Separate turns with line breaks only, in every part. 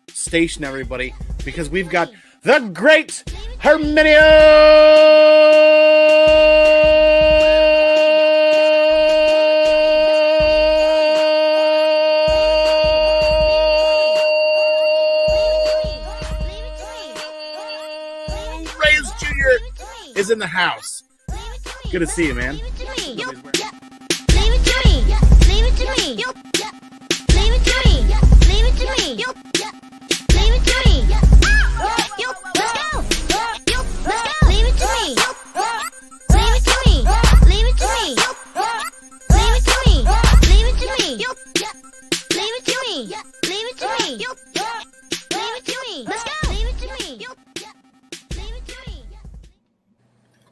Station, everybody, because we've got the great Herminio Reyes Jr. is in the house. Good to see you, man.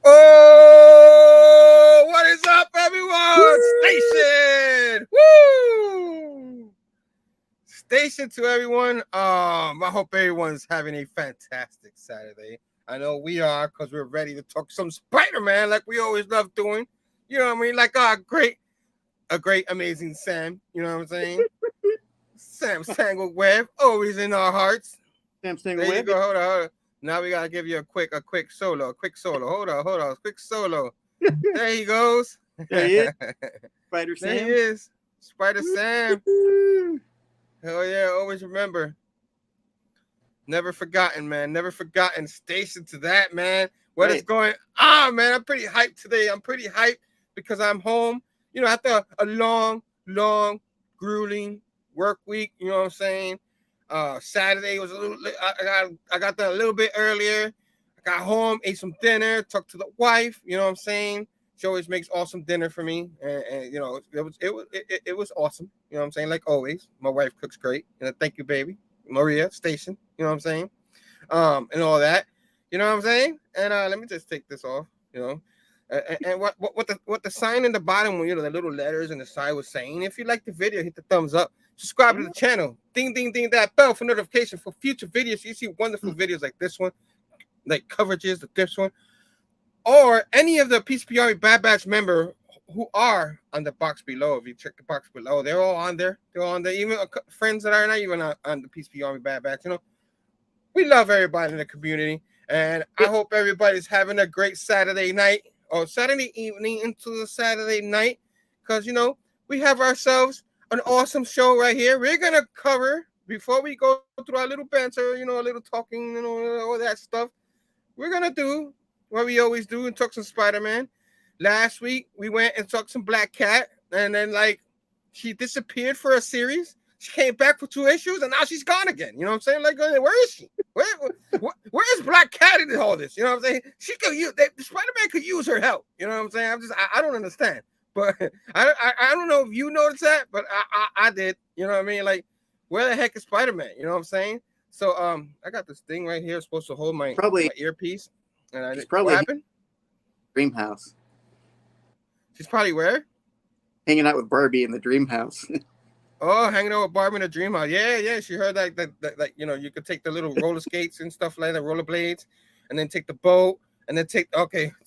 Oh, what is up, everyone? Station! Woo! Station to everyone. I hope everyone's having a fantastic Saturday. I know we are, because we're ready to talk some Spider-Man like we always love doing. You know what I mean? Like a great, amazing Sam. You know what I'm saying? Sam Tangled Web, always in our hearts.
Sam Tangled
There you
Web.
go. Hold on. Now we gotta give you a quick solo. Quick solo. There he goes.
There he is. Spider
There
Sam.
he is. Spider Sam. Hell yeah, always remember. Never forgotten, man. Never forgotten. Station to that, man. What is going on, man? I'm pretty hyped today. I'm pretty hyped because I'm home. You know, after a long, grueling work week, you know what I'm saying? Saturday was a little. I got there a little bit earlier. I got home, ate some dinner, talked to the wife. You know what I'm saying? She always makes awesome dinner for me, and you know it was awesome. You know what I'm saying? Like always, my wife cooks great. You know, thank you, baby, Maria Station. You know what I'm saying? And all that. You know what I'm saying? And let me just take this off. You know. And what the sign in the bottom, you know, the little letters in the side was saying. If you like the video, hit the thumbs up. Subscribe to the channel. Ding, ding, ding that bell for notification for future videos. You see wonderful videos like this one, like coverages like this one, or any of the PCP Army Bad Batch member who are on the box below. If you check the box below, they're all on there. They're on there. Even friends that are not even on the PCP Army Bad Batch. You know, we love everybody in the community, and I hope everybody's having a great Saturday night or Saturday evening into the Saturday night, because you know we have ourselves an awesome show right here. We're gonna cover, before we go through our little banter, you know, a little talking, you know, all that stuff. We're gonna do what we always do and talk some Spider-Man. Last week we went and talked some Black Cat, and then like she disappeared for a series. She came back for 2 issues, and now she's gone again. You know what I'm saying? Like, where is she? Where is Black Cat in all this? You know what I'm saying? She could use Spider-Man could use her help. You know what I'm saying? I don't understand. But I don't know if you noticed that, but I did. You know what I mean? Like, where the heck is Spider-Man? You know what I'm saying? So I got this thing right here supposed to hold my earpiece. And what happened?
Dream house.
She's probably where?
Hanging out with Barbie in the dream house.
Oh, hanging out with Barbie in the dream house. Yeah. She heard that you know, you could take the little roller skates and stuff like that, rollerblades, and then take the boat. And then to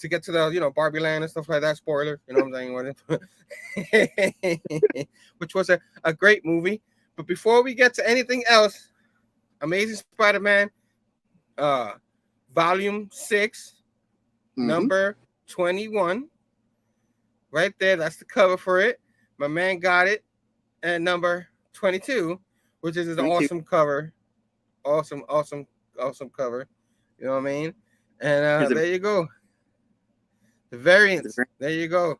get to the, you know, Barbie Land and stuff like that. Spoiler, you know what I'm saying? Which was a great movie. But before we get to anything else, Amazing Spider-Man, Volume 6, number 21. Right there, that's the cover for it. My man got it. And number 22, which is an awesome cover. Awesome cover. You know what I mean? And there you go. The variants. There you go.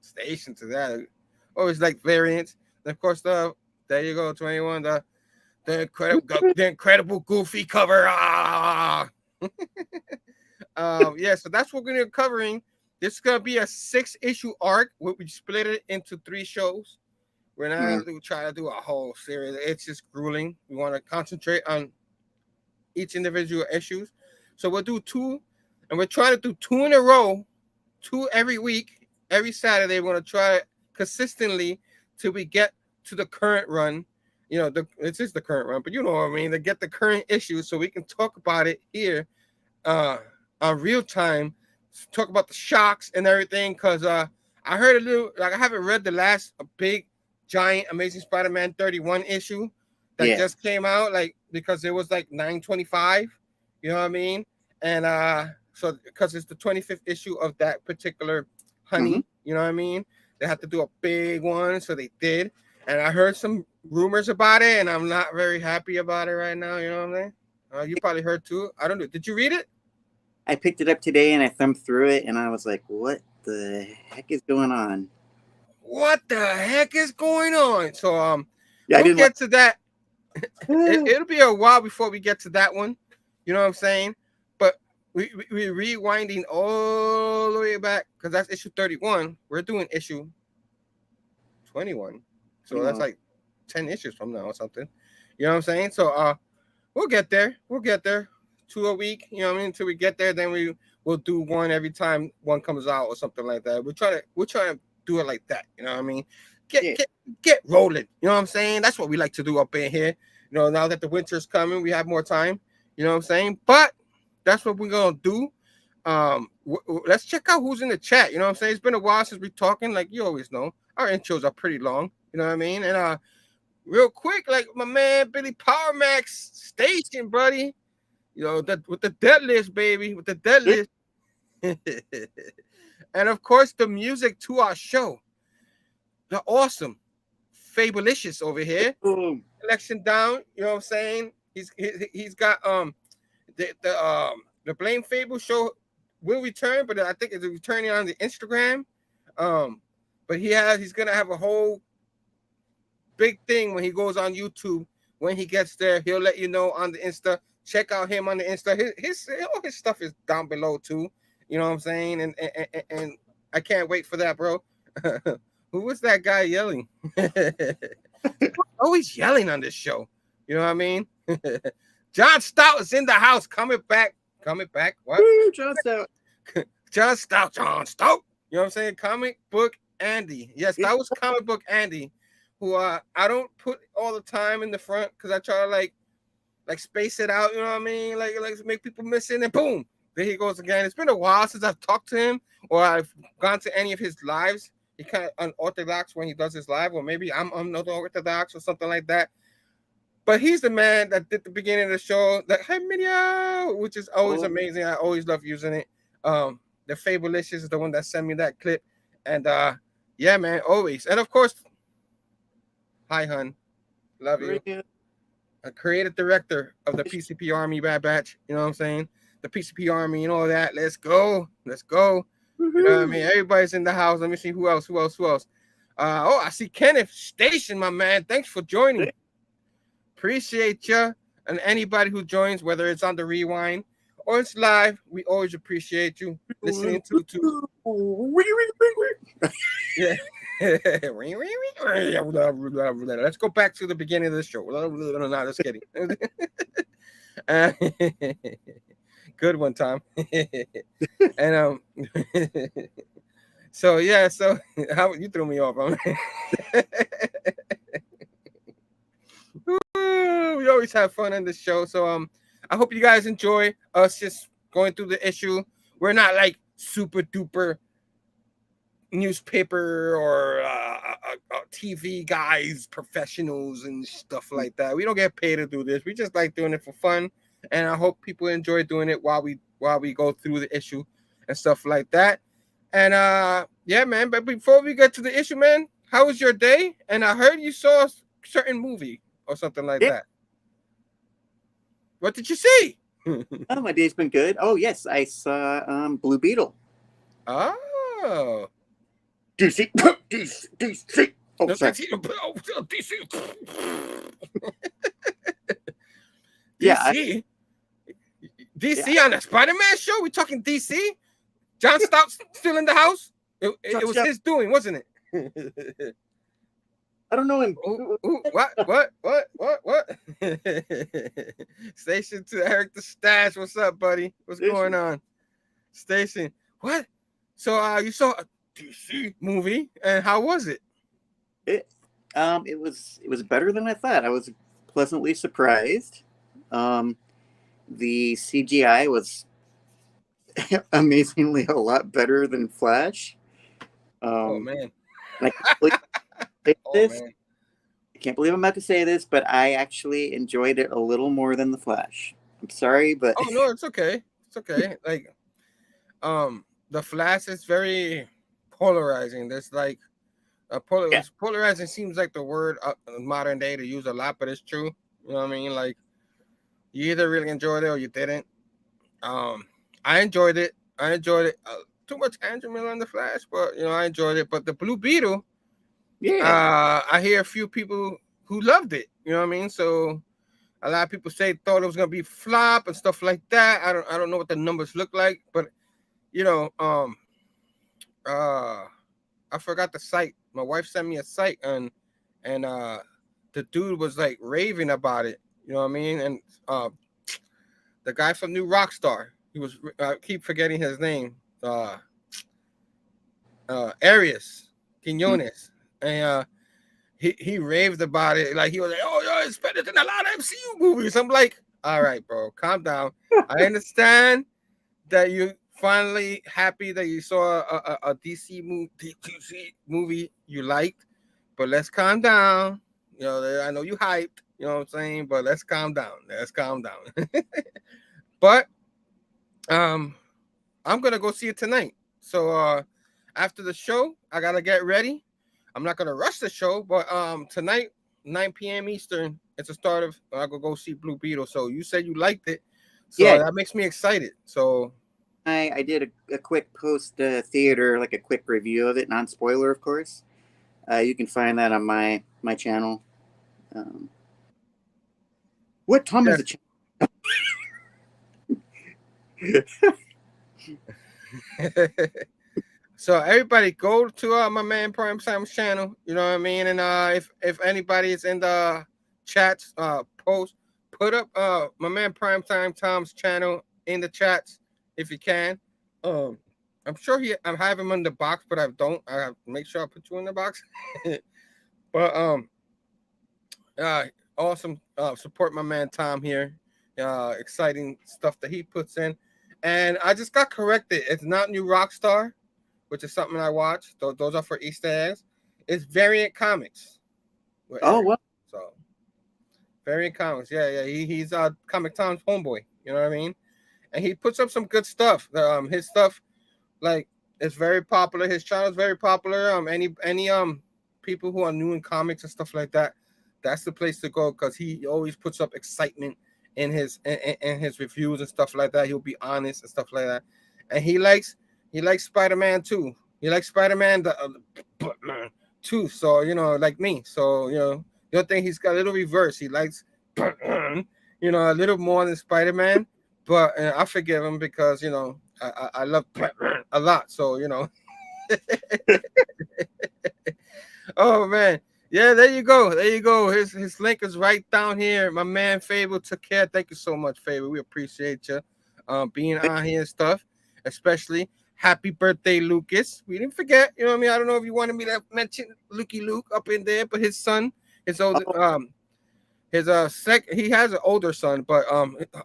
Station to that. Always like variants. And of course, there you go, 21. The incredible Goofy cover. Yeah, so that's what we're gonna be covering. This is gonna be a 6-issue arc. We split it into 3 shows. We're not gonna try to do a whole series. It's just grueling. We want to concentrate on each individual issues. So we'll do 2, and we're trying to do 2 in a row, 2 every week, every Saturday. We're going to try it consistently till we get to the current run. You know, it's just the current run, but you know what I mean, to get the current issues so we can talk about it here on real time, talk about the shocks and everything, because I heard a little, like I haven't read the last big, giant Amazing Spider-Man 31 issue that
Yeah.
just came out, like because it was like 925, you know what I mean? And so because it's the 25th issue of that particular honey, you know what I mean? They had to do a big one, so they did. And I heard some rumors about it, and I'm not very happy about it right now. You know what I'm saying? You probably heard too. I don't know. Did you read it?
I picked it up today and I thumbed through it and I was like, what the heck is going on?
What the heck is going on? So
Yeah,
we'll get to that. It'll be a while before we get to that one. You know what I'm saying? But we're rewinding all the way back because that's issue 31. We're doing issue 21. So that's like 10 issues from now or something. You know what I'm saying? So we'll get there. We'll get there. 2 a week, you know what I mean? Until we get there, then we'll do one every time one comes out or something like that. We're trying to do it like that, you know what I mean? Get rolling, you know what I'm saying? That's what we like to do up in here. You know, now that the winter's coming, we have more time, you know what I'm saying? But that's what we're gonna do. Let's check out who's in the chat, you know what I'm saying? It's been a while since we're talking, like you always know. Our intros are pretty long, you know what I mean? And real quick, like my man Billy Power Max Station, buddy. You know, with the dead list, baby, with the dead list. And of course, the music to our show. The awesome Fableicious over here. Collection down, you know what I'm saying? He's got the Blame Phable show will return, but I think it's returning on the Instagram. But he's gonna have a whole big thing when he goes on YouTube. When he gets there, he'll let you know on the Insta. Check out him on the Insta. All his stuff is down below too. You know what I'm saying? And I can't wait for that, bro. Who was that guy yelling? Always yelling on this show. You know what I mean? John Stout is in the house. Coming back. What?
Woo, John Stout.
John Stout. You know what I'm saying? Comic Book Andy. Yes, that was Comic Book Andy. Who I don't put all the time in the front because I try to like space it out, you know what I mean? Like make people miss it, and boom, there he goes again. It's been a while since I've talked to him or I've gone to any of his lives. He kind of unorthodox when he does his live, or maybe I'm unorthodox or something like that. But he's the man that did the beginning of the show, that hey video, which is always amazing. I always love using it. The Fableicious is the one that sent me that clip, and yeah, man, always. And of course, hi, hun, love you. A creative director of the PCP Army Bad Batch, you know what I'm saying? The PCP Army and all that. Let's go. You know what I mean? Everybody's in the house. Let me see who else. I see Kenneth Station, my man. Thanks for joining. Appreciate you. And anybody who joins, whether it's on the rewind or it's live, we always appreciate you listening to. Yeah. Let's go back to the beginning of the show. No, just kidding. Good one, Tom. And so yeah, so how you threw me off, we always have fun in this show. So I hope you guys enjoy us just going through the issue. We're not like super duper newspaper or TV guys, professionals and stuff like that. We don't get paid to do this. We just like doing it for fun, and I hope people enjoy doing it while we go through the issue and stuff like that. And yeah, man. But before we get to the issue, man, how was your day? And I heard you saw a certain movie or something like that. What did you see?
Oh, my day's been good. Oh yes, I saw Blue Beetle.
Oh.
DC. Oh, sorry.
Yeah, DC on the Spider-Man show? We talking DC? John Stout's still in the house? It was his doing, wasn't it?
I don't know him.
What? Station to Eric the Stash. What's up, buddy? What's going on? Station. What? So you saw a DC movie, and how was it?
It was better than I thought. I was pleasantly surprised. The CGI was amazingly a lot better than Flash.
Oh man!
I can't believe I'm about to say this, but I actually enjoyed it a little more than The Flash. I'm sorry, but
Oh no, it's okay. It's okay. Like, The Flash is very polarizing. There's like
yeah,
polarizing seems like the word modern day to use a lot, but it's true. You know what I mean? Like, you either really enjoyed it or you didn't. I enjoyed it. I enjoyed it. Too much Andrew Miller on The Flash, but I enjoyed it. But the Blue Beetle,
yeah,
I hear a few people who loved it. You know what I mean? So a lot of people thought it was gonna be flop and stuff like that. I don't know what the numbers look like, but I forgot the site. My wife sent me a site and the dude was like raving about it. You know what I mean? And the guy from New Rockstar, he was I keep forgetting his name. Arias Quinones. And he raved about it. Like he was like, "Oh, yo, it's better than a lot of MCU movies." I'm like, "All right, bro, calm down. I understand that you finally happy that you saw a DC movie you liked, but let's calm down. I know you hyped. You know what I'm saying? But let's calm down. Let's calm down." But I'm gonna go see it tonight. So after the show, I gotta get ready. I'm not gonna rush the show, but tonight, 9 p.m. Eastern, it's the start of I go see Blue Beetle. So you said you liked it, so
yeah.
that makes me excited. So
I did a quick post theater, like a quick review of it, non spoiler, of course. You can find that on my channel. What Tom is
yes.
the channel?
So everybody go to my man Primetime's channel. You know what I mean? And if anybody is in the chats, post, put up my man Primetime Tom's channel in the chats if you can. I'm sure I have him in the box, but I don't. I have make sure I put you in the box. But awesome. Support my man Tom here. Exciting stuff that he puts in. And I just got corrected. It's not New Rockstar, which is something I watch. Those are for Easter eggs. It's Variant Comics.
Oh, what?
So Variant Comics. Yeah. He's Comic Tom's homeboy. You know what I mean? And he puts up some good stuff. His stuff, like, it's very popular. His channel is very popular. Any people who are new in comics and stuff like that, that's the place to go because he always puts up excitement in his reviews and stuff like that. He'll be honest and stuff like that. And he likes Spider-Man too. He likes Spider-Man too. So like me. So the other thing, he's got a little reverse. He likes a little more than Spider-Man. But I forgive him because I love a lot. So Oh man. Yeah, there you go. There you go. His link is right down here. My man Phable took care. Thank you so much, Phable. We appreciate you being on here and stuff. Especially happy birthday, Lucas. We didn't forget. You know what I mean? I don't know if you wanted me to mention Lukey Luke up in there, but his son, his older he has an older son, but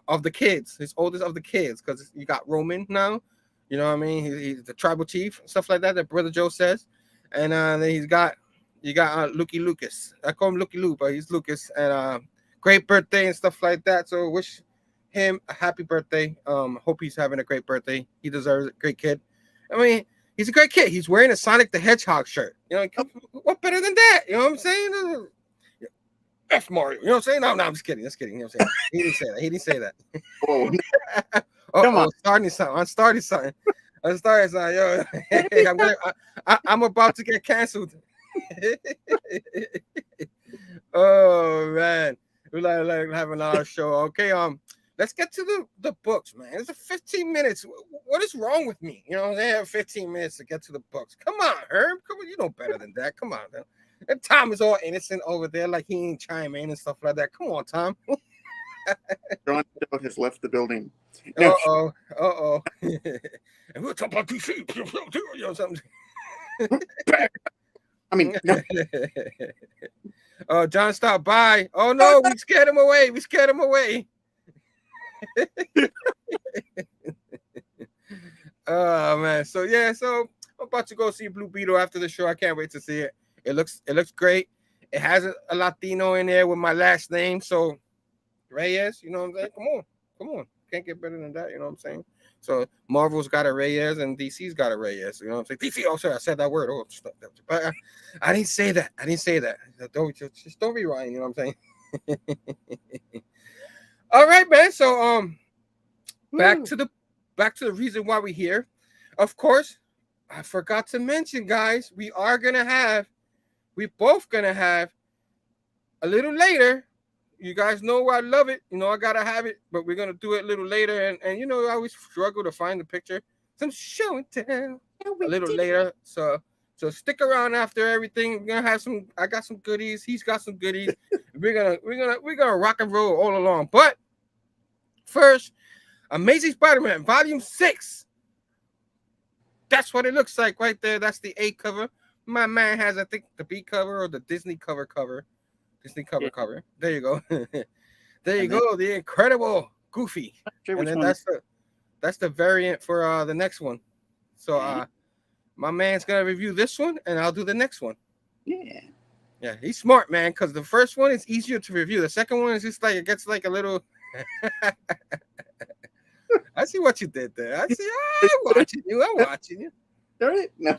of the kids, his oldest of the kids, because you got Roman now. You know what I mean? He's the tribal chief, stuff like that. That Brother Joe says, and then you got Lukey Lucas. I call him Lukey Luke, but he's Lucas. And great birthday and stuff like that. So wish him a happy birthday. Hope he's having a great birthday. He deserves it. Great kid. I mean, he's a great kid. He's wearing a Sonic the Hedgehog shirt. What better than that? You know what I'm saying? F Mario. You know what I'm saying? No, I'm just kidding. Just kidding. You know what I'm saying? He didn't say that. He didn't say that.
Oh, come on.
I'm starting something. Yo, I'm about to get canceled. Oh man, we like having our show. Okay, let's get to the books, man. It's a 15 minutes. What is wrong with me? They have 15 minutes to get to the books. Come on, Herb. Come on, you know better than that. Come on, man. And Tom is all innocent over there, like he ain't chime in and stuff like that. Come on, Tom.
John has left the building.
No. Uh-oh. And we'll talk about DC. Something.
I mean, no.
Oh, John stopped by. Oh no, we scared him away. Oh man. So I'm about to go see Blue Beetle after the show. I can't wait to see it. It looks great. It has a Latino in there with my last name. So Reyes, you know what I'm saying? Come on. Can't get better than that, you know what I'm saying? So Marvel's got a Reyes and DC's got a Reyes. You know what I'm saying? DC, oh sorry, I said that word. Oh, but I didn't say that. Don't don't rewind, you know what I'm saying? All right, man. So back to the reason why we're here. Of course, I forgot to mention, guys, we both gonna have a little later. You guys know I love it. You know I gotta have it, but we're gonna do it a little later. And you know I always struggle to find the picture. Some show and tell a little later. So stick around after everything. We're gonna have some. I got some goodies. He's got some goodies. we're gonna rock and roll all along. But first, Amazing Spider-Man Volume 6. That's what it looks like right there. That's the A cover. My man has, I think, the B cover or the Disney cover. Disney cover
Yeah.
cover. There you go. There you go. The Incredible Goofy.
Sure,
and then that's the variant for the next one. So my man's gonna review this one, and I'll do the next one.
Yeah.
Yeah, he's smart, man. Because the first one is easier to review. The second one is just like it gets like a little. I see what you did there. I'm watching you.
All right. No.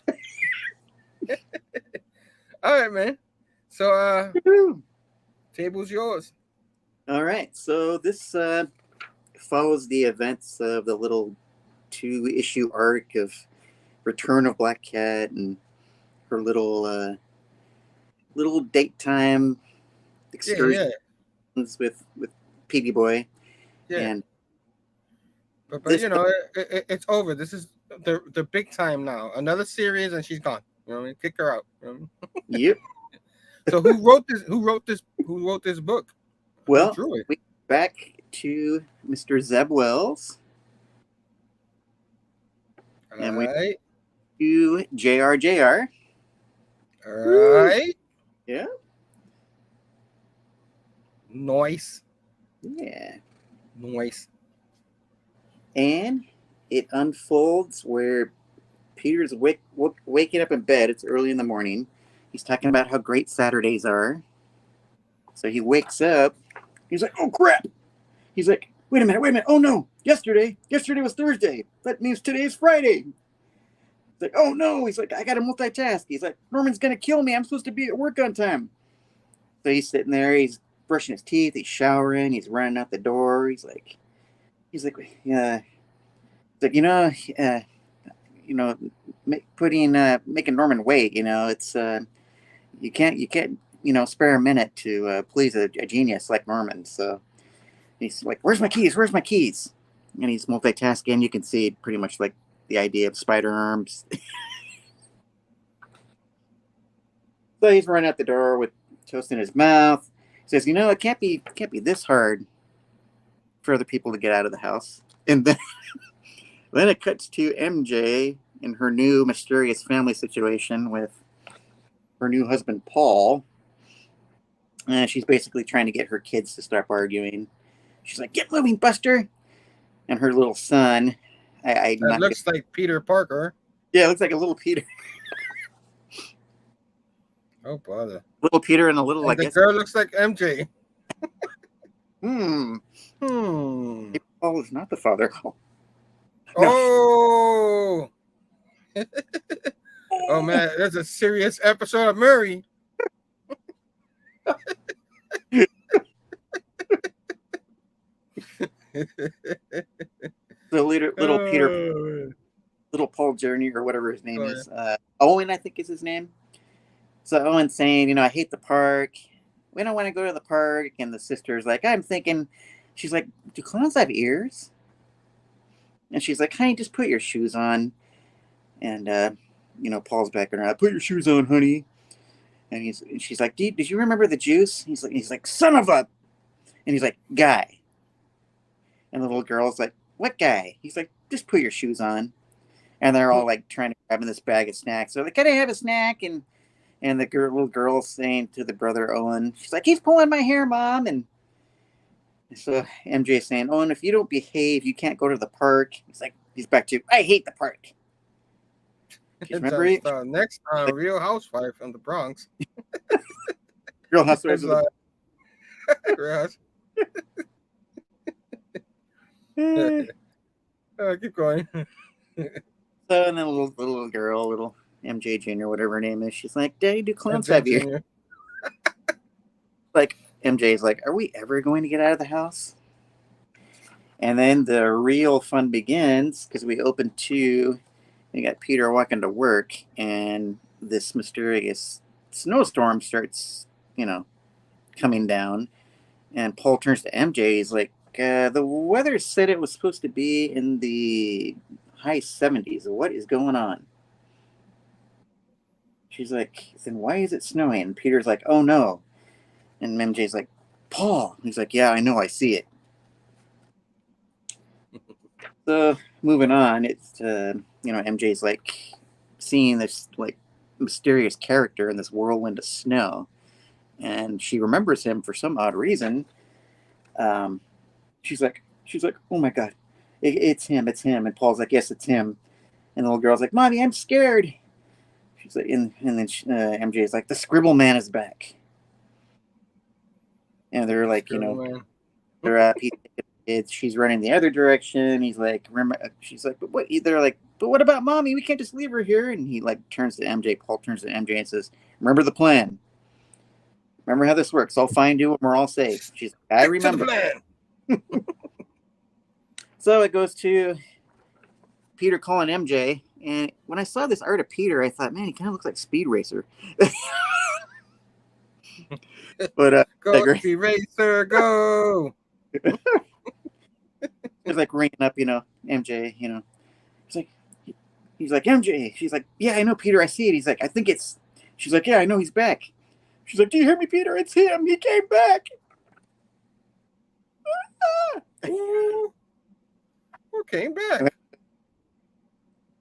All right, man. So table's yours.
All right. So this follows the events of the little 2-issue arc of Return of Black Cat and her little daytime excursions with Petey Boy.
Yeah.
And
but you know, it's over. This is the big time now. Another series and she's gone. You know what I mean? Kick her out. You know what I mean?
Yep.
So who wrote this book?
Well,
Who drew it?
we back to Mr. Zeb Wells. And we do JR.
All right.
Yeah.
Nice.
Yeah.
Nice.
And it unfolds where Peter's waking up in bed. It's early in the morning. He's talking about how great Saturdays are. So he wakes up. He's like, oh, crap. He's like, wait a minute. Oh, no. Yesterday was Thursday. That means today's Friday. He's like, oh, no. He's like, I got to multitask. He's like, Norman's going to kill me. I'm supposed to be at work on time. So he's sitting there. He's brushing his teeth. He's showering. He's running out the door. He's like, yeah. Making Norman wait, it's you can't spare a minute to please a genius like Norman. So he's like, where's my keys? And he's multitasking. You can see pretty much like the idea of spider arms. So he's running out the door with toast in his mouth. He says, it can't be this hard for other people to get out of the house. And then it cuts to MJ in her new mysterious family situation with her new husband, Paul. And she's basically trying to get her kids to stop arguing. She's like, get moving, Buster. And her little son.
Looks like Peter Parker.
Yeah, it looks like a little Peter.
Oh, bother.
Little Peter and a little,
and
I
the
guess.
girl looks like MJ.
Paul is not the father.
Oh. Oh, man. That's a serious episode of Murray.
The little Peter, little Paul Journey or whatever his name is. Owen, I think is his name. So Owen's saying, I hate the park. We don't want to go to the park. And the sister's like, I'm thinking, she's like, do clowns have ears? And she's like, honey, just put your shoes on. And, Paul's backing her up. Put your shoes on, honey. And she's like, did you remember the juice? He's like, son of a. And he's like, guy. And the little girl's like, what guy? He's like, just put your shoes on. And they're all like trying to grab in this bag of snacks. They're like, can I have a snack? And the little girl's saying to the brother Owen, she's like, he's pulling my hair, Mom. And so MJ's saying, Owen, if you don't behave, you can't go to the park. He's back to, I hate the park.
Remember next time, Real Housewife from the Bronx.
Real Housewives of
Real keep going.
So, and then the little girl, little MJ Jr., whatever her name is, she's like, Daddy, do clones have you? Like, MJ's like, are we ever going to get out of the house? And then the real fun begins, because we open to, we got Peter walking to work, and this mysterious snowstorm starts, coming down. And Paul turns to MJ. He's like, the weather said it was supposed to be in the high 70s. What is going on? She's like, then why is it snowing? And Peter's like, oh no. And MJ's like, Paul. He's like, yeah, I know, I see it. So moving on, it's MJ's like seeing this like mysterious character in this whirlwind of snow, and she remembers him for some odd reason. She's like, oh my god, it's him. And Paul's like, yes, it's him. And the little girl's like, Mommy, I'm scared. She's like, and then MJ's like, the Scribble Man is back. And they're like, they're she's running the other direction. He's like, remember? She's like, but what? They're like, but what about Mommy? We can't just leave her here. And he like turns to MJ. Paul turns to MJ and says, remember the plan. Remember how this works. I'll find you and we're all safe. She's like, I remember. So it goes to Peter calling MJ. And when I saw this art of Peter, I thought, man, he kind of looks like Speed Racer. But
go Speed Racer, go.
It's like ringing up, MJ, he's like, MJ. She's like, yeah, I know, Peter, I see it. He's like, I think it's, she's like, yeah, I know, he's back. She's like, do you hear me, Peter? It's him. He came back.
Who came back?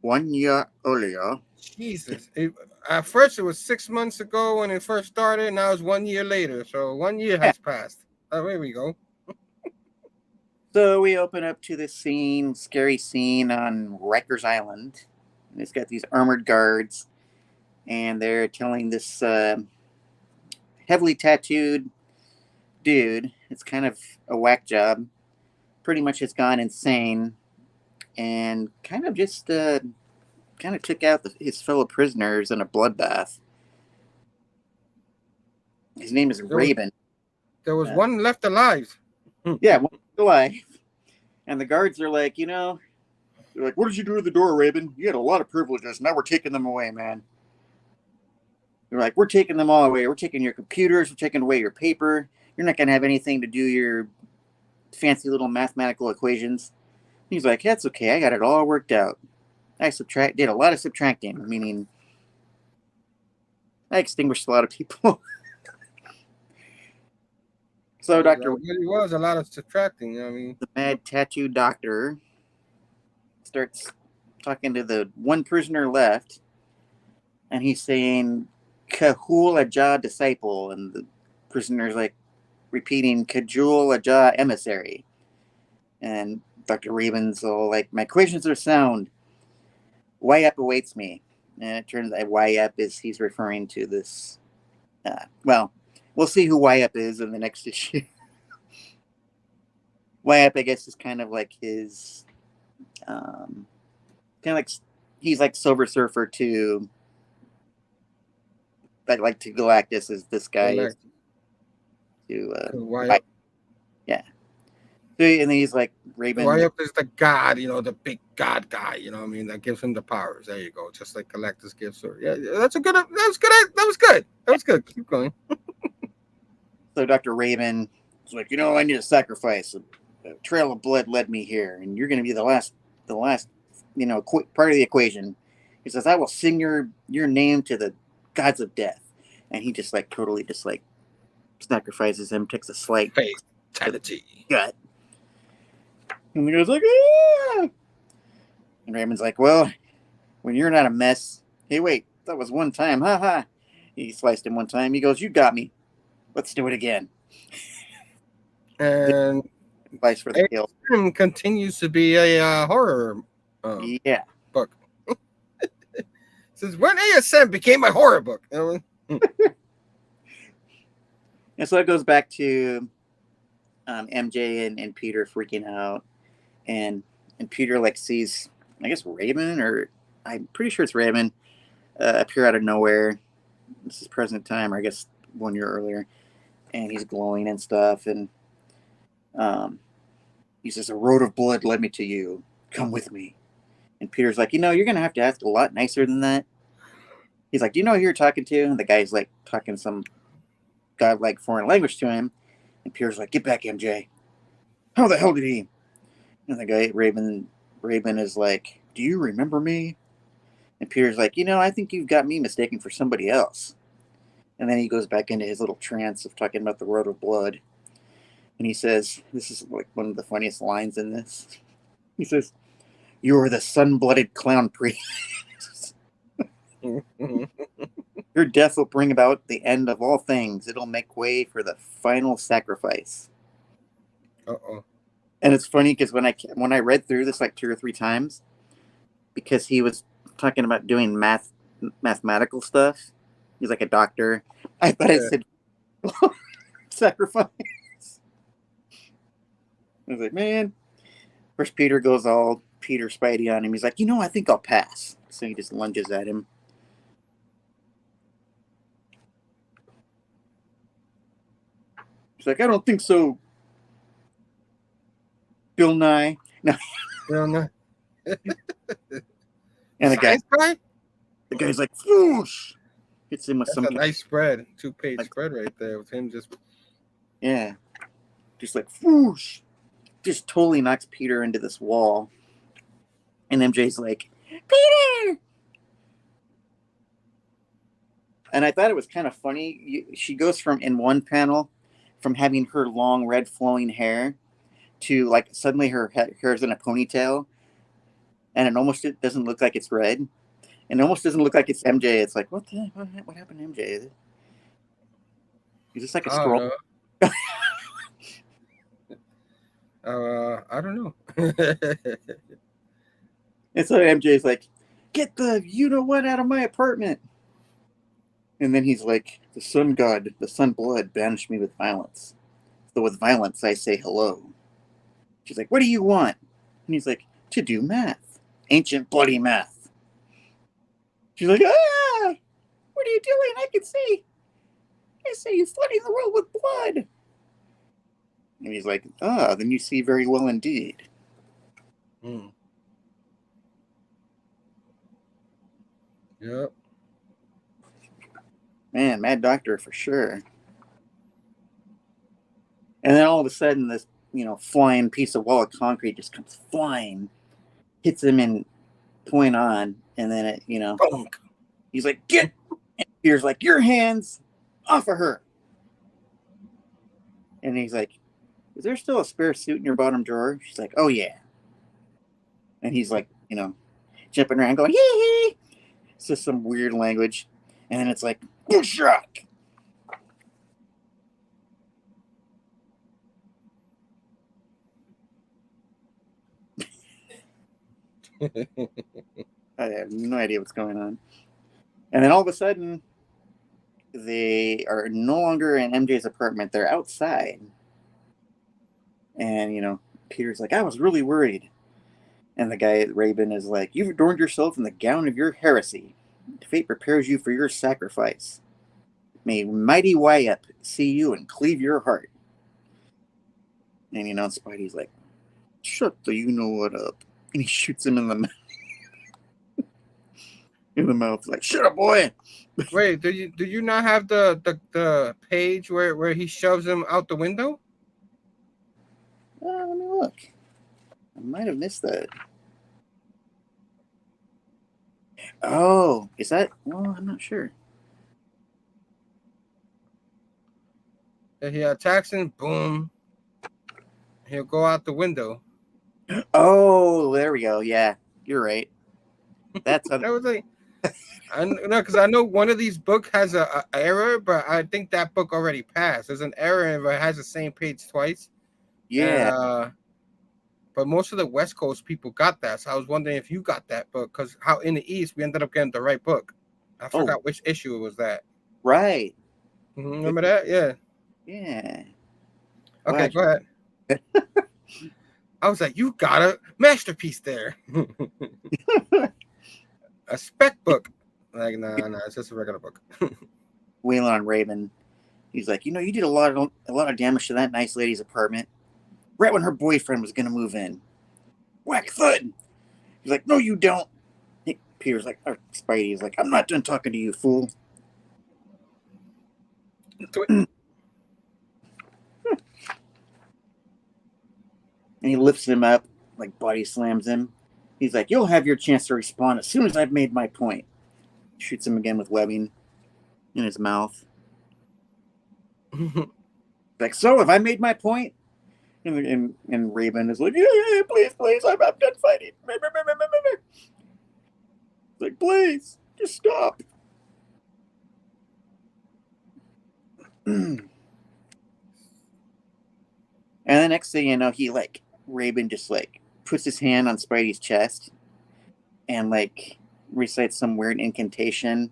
1 year earlier.
Jesus. At first, it was 6 months ago when it first started. Now it's 1 year later. So 1 year has passed. Oh, here we go.
So we open up to this scary scene on Rikers Island. And it's got these armored guards. And they're telling this heavily tattooed dude, it's kind of a whack job, pretty much has gone insane. And kind of just took out his fellow prisoners in a bloodbath. His name is Raven.
There was one left alive.
Yeah, one left alive. And the guards are like, they're like, what did you do to the door, Raven? You had a lot of privileges. Now we're taking them away, man. They're like, we're taking them all away. We're taking your computers. We're taking away your paper. You're not going to have anything to do your fancy little mathematical equations. He's like, that's okay. I got it all worked out. I did a lot of subtracting, meaning I extinguished a lot of people. So Dr.
It really was a lot of subtracting.
The mad tattoo doctor starts talking to the one prisoner left, and he's saying, Kahul Ajah disciple, and the prisoner's like repeating, Kajul Ajah emissary. And Dr. Raven's all like, my equations are sound. YF awaits me. And it turns out YF he's referring to this. We'll see who YF is in the next issue. YF, I guess, is kind of like his, he's like Silver Surfer to, like to Galactus is this guy. YF. Yeah. And then he's like Raven.
YF is the god, the big god guy, that gives him the powers. There you go. Just like Galactus gives her. Yeah, that was good. Keep going.
So Dr. Raven is like, I need a sacrifice. A trail of blood led me here, and you're going to be the last, part of the equation. He says, I will sing your name to the gods of death. And he just like totally just like sacrifices him, takes a slight
fatality.
Gut. And the guy's like, ah! And Raymond's like, well, when you're not a mess, hey, wait, that was one time, ha. He sliced him one time. He goes, you got me. Let's do it again.
And
advice for the kill.
Continues to be a horror book. Says when ASM became a horror book.
And so it goes back to MJ and Peter freaking out, and Peter like sees, I guess, Raven, or I'm pretty sure it's Raven, appear out of nowhere. This is present time, or I guess 1 year earlier, and he's glowing and stuff, and he says, "A road of blood led me to you. Come with me." And Peter's like, you're gonna have to ask a lot nicer than that. He's like, "Do you know who you're talking to?" And the guy's like talking some godlike foreign language to him. And Peter's like, "Get back, MJ. How the hell did he?" And the guy, Raven is like, "Do you remember me?" And Peter's like, "I think you've got me mistaken for somebody else." And then he goes back into his little trance of talking about the road of blood. And he says, this is like one of the funniest lines in this. He says, "You are the sun-blooded clown priest. Your death will bring about the end of all things. It'll make way for the final sacrifice."
Uh-oh.
And it's funny because when I read through this like 2 or 3 times, because he was talking about doing mathematical stuff. He's like a doctor. I thought it said sacrifice. I was like, man. First, Peter goes all Peter Spidey on him. He's like, I think I'll pass. So he just lunges at him. He's like, "I don't think so, Bill Nye." No.
Bill Nye.
And the guy's like, "Whoosh!" Hits him with
That's
some
a nice spread. 2-page spread right there with him just.
Yeah. Just like, whoosh. Just totally knocks Peter into this wall. And MJ's like, "Peter!" And I thought it was kind of funny. She goes from, in one panel, from having her long red flowing hair to like suddenly her hair's in a ponytail. And it doesn't look like it's red. And it almost doesn't look like it's MJ. It's like, what happened to MJ? Is this like a scroll?
I don't know.
And so MJ's like, "Get the you-know-what out of my apartment." And then he's like, "The sun god, the sun blood banished me with violence. So with violence I say hello." She's like, "What do you want?" And he's like, "To do math. Ancient bloody math." She's like, "Ah! What are you doing? I can see. I say you're flooding the world with blood." And he's like, "Ah, then you see very well indeed."
Yep.
Man, Mad Doctor for sure. And then all of a sudden, this flying piece of wall of concrete just comes flying, hits him in point on, and then it he's like, "Get!" And Peter's like, "Your hands off of her." And he's like, "Is there still a spare suit in your bottom drawer?" She's like, "Oh yeah." And he's like, jumping around going, "Hee hee." It's just some weird language. And then it's like, "Bushrock." I have no idea what's going on. And then all of a sudden, they are no longer in MJ's apartment. They're outside. And, Peter's like, "I was really worried." And the guy, Raven, is like, "You've adorned yourself in the gown of your heresy. Fate prepares you for your sacrifice. May mighty Wyatt see you and cleave your heart." And, Spidey's like, "Shut the you-know-what up." And he shoots him in the mouth. Like, "Shut up, boy."
Wait, do you not have the page where he shoves him out the window?
Let me look. I might have missed that. Oh, is that? Well, I'm not sure.
And he attacks him, boom. He'll go out the window.
Oh, there we go. Yeah, you're right. That's
that was like, I know, because I know one of these books has a error, but I think that book already passed. There's an error if it has the same page twice.
Yeah.
And, but most of the West Coast people got that, so I was wondering if you got that book, because how in the East we ended up getting the right book. I forgot which issue it was that.
Right.
Remember that? Yeah.
Yeah.
Okay,
Wow.
go ahead. I was like, you got a masterpiece there. A spec book. Like, nah, it's just a regular book.
Wheeling on Raven. He's like, you did a lot of damage to that nice lady's apartment. Right when her boyfriend was gonna move in. Whack thud. He's like, no, you don't. Peter's like, or Spidey's like, I'm not done talking to you, fool. And he lifts him up, like body slams him. He's like, you'll have your chance to respond as soon as I've made my point. Shoots him again with webbing in his mouth. Like, so have I made my point? And Raven is like, yeah, please, I'm done fighting. Like, please, just stop. And the next thing you know, he Raven just puts his hand on Spidey's chest and recites some weird incantation.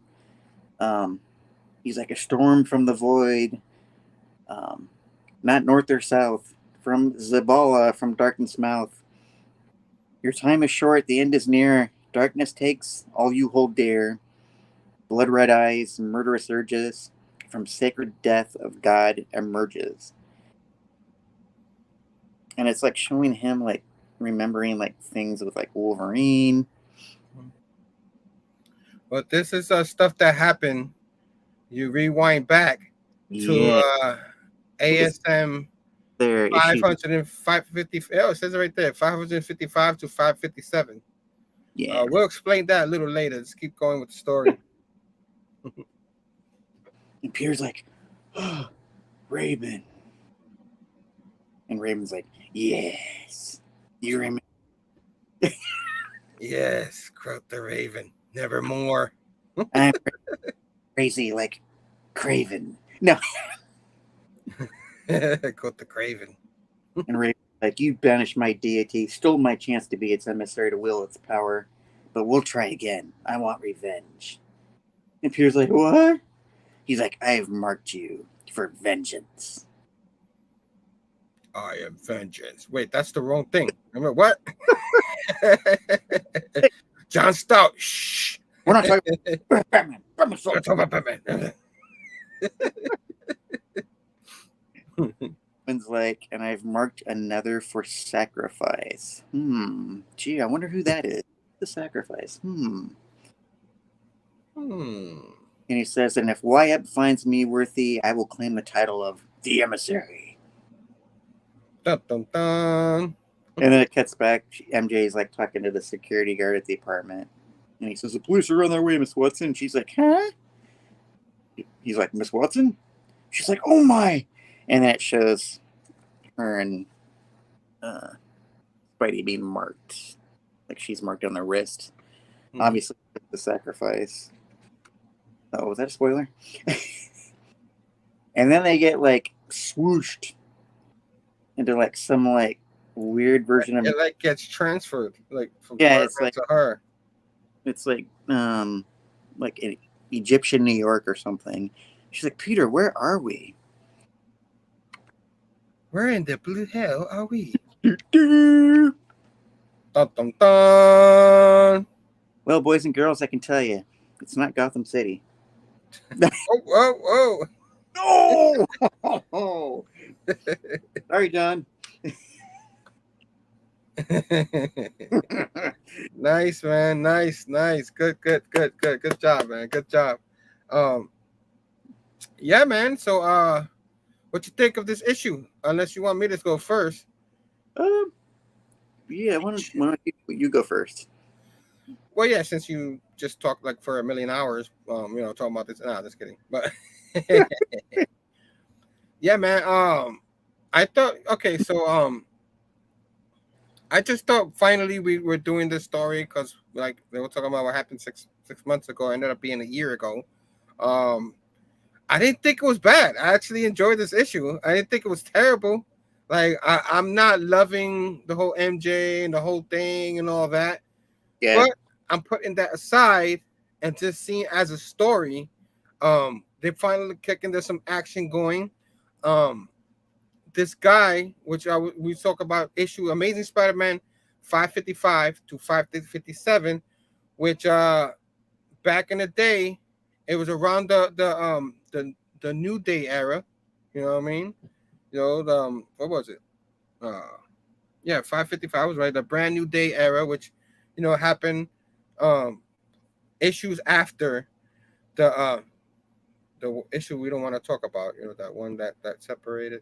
He's like, a storm from the void, not north or south, from Zabala, from darkness mouth. Your time is short, the end is near. Darkness takes all you hold dear. Blood red eyes, murderous urges, from sacred death of God emerges. And it's showing him remembering things with Wolverine.
But this is stuff that happened. You rewind back to ASM
there
550. Oh, it says it right there, 555 to 557.
Yeah.
We'll explain that a little later. Just keep going with the story.
And Peter's like, oh, Raven. And Raven's like, yes. You remember?
Yes, croaked the Raven. Nevermore.
I'm crazy like Craven. No.
Quote the Craven.
And Raven's like, you banished my deity, stole my chance to be its emissary to wield its power, but we'll try again. I want revenge. And Peter's like, what? He's like, I have marked you for vengeance.
I am vengeance. Wait, that's the wrong thing. Remember what? John Stout. Shh.
We're not talking about Batman.
We're talking about Batman.
Raven's like, and I've marked another for sacrifice. Gee, I wonder who that is. The sacrifice. And he says, and if Wyatt finds me worthy, I will claim the title of the emissary.
Dun, dun, dun.
And then it cuts back. MJ's talking to the security guard at the apartment. And he says, the police are on their way, Miss Watson. She's like, huh? He's like, Miss Watson? She's like, oh my. And then it shows her and Spidey being marked. She's marked on the wrist. Obviously, the sacrifice. Oh, was that a spoiler? And then they get swooshed into some weird version of
it. Gets transferred from
it's
to her.
It's in Egyptian New York or something. She's like, Peter, where are we?
Where in the blue hell are we?
Dun,
dun, dun.
Well, boys and girls, I can tell you, it's not Gotham City.
Whoa.
No! Sorry, John.
Nice, man. Nice. Good job, man. Good job. Yeah, man. So, what you think of this issue? Unless you want me to go first.
Yeah, why don't you go first?
Well, yeah, since you just talked for a million hours, talking about this. Nah, just kidding. But yeah, man. I thought, okay, so I just thought finally we were doing this story because they were talking about what happened six months ago. It ended up being a year ago. I didn't think it was bad. I actually enjoyed this issue. I didn't think it was terrible. I'm not loving the whole MJ and the whole thing and all that.
Yeah.
But I'm putting that aside and just seeing as a story. They're finally kicking. There's some action going. this guy, which we talk about issue Amazing Spider-Man 555 to 557, which back in the day, it was around the New Day era. You know what I mean? You know, what was it? Yeah, 555 was right. The Brand New Day era, which, you know, happened issues after the issue we don't want to talk about. You know, that one that separated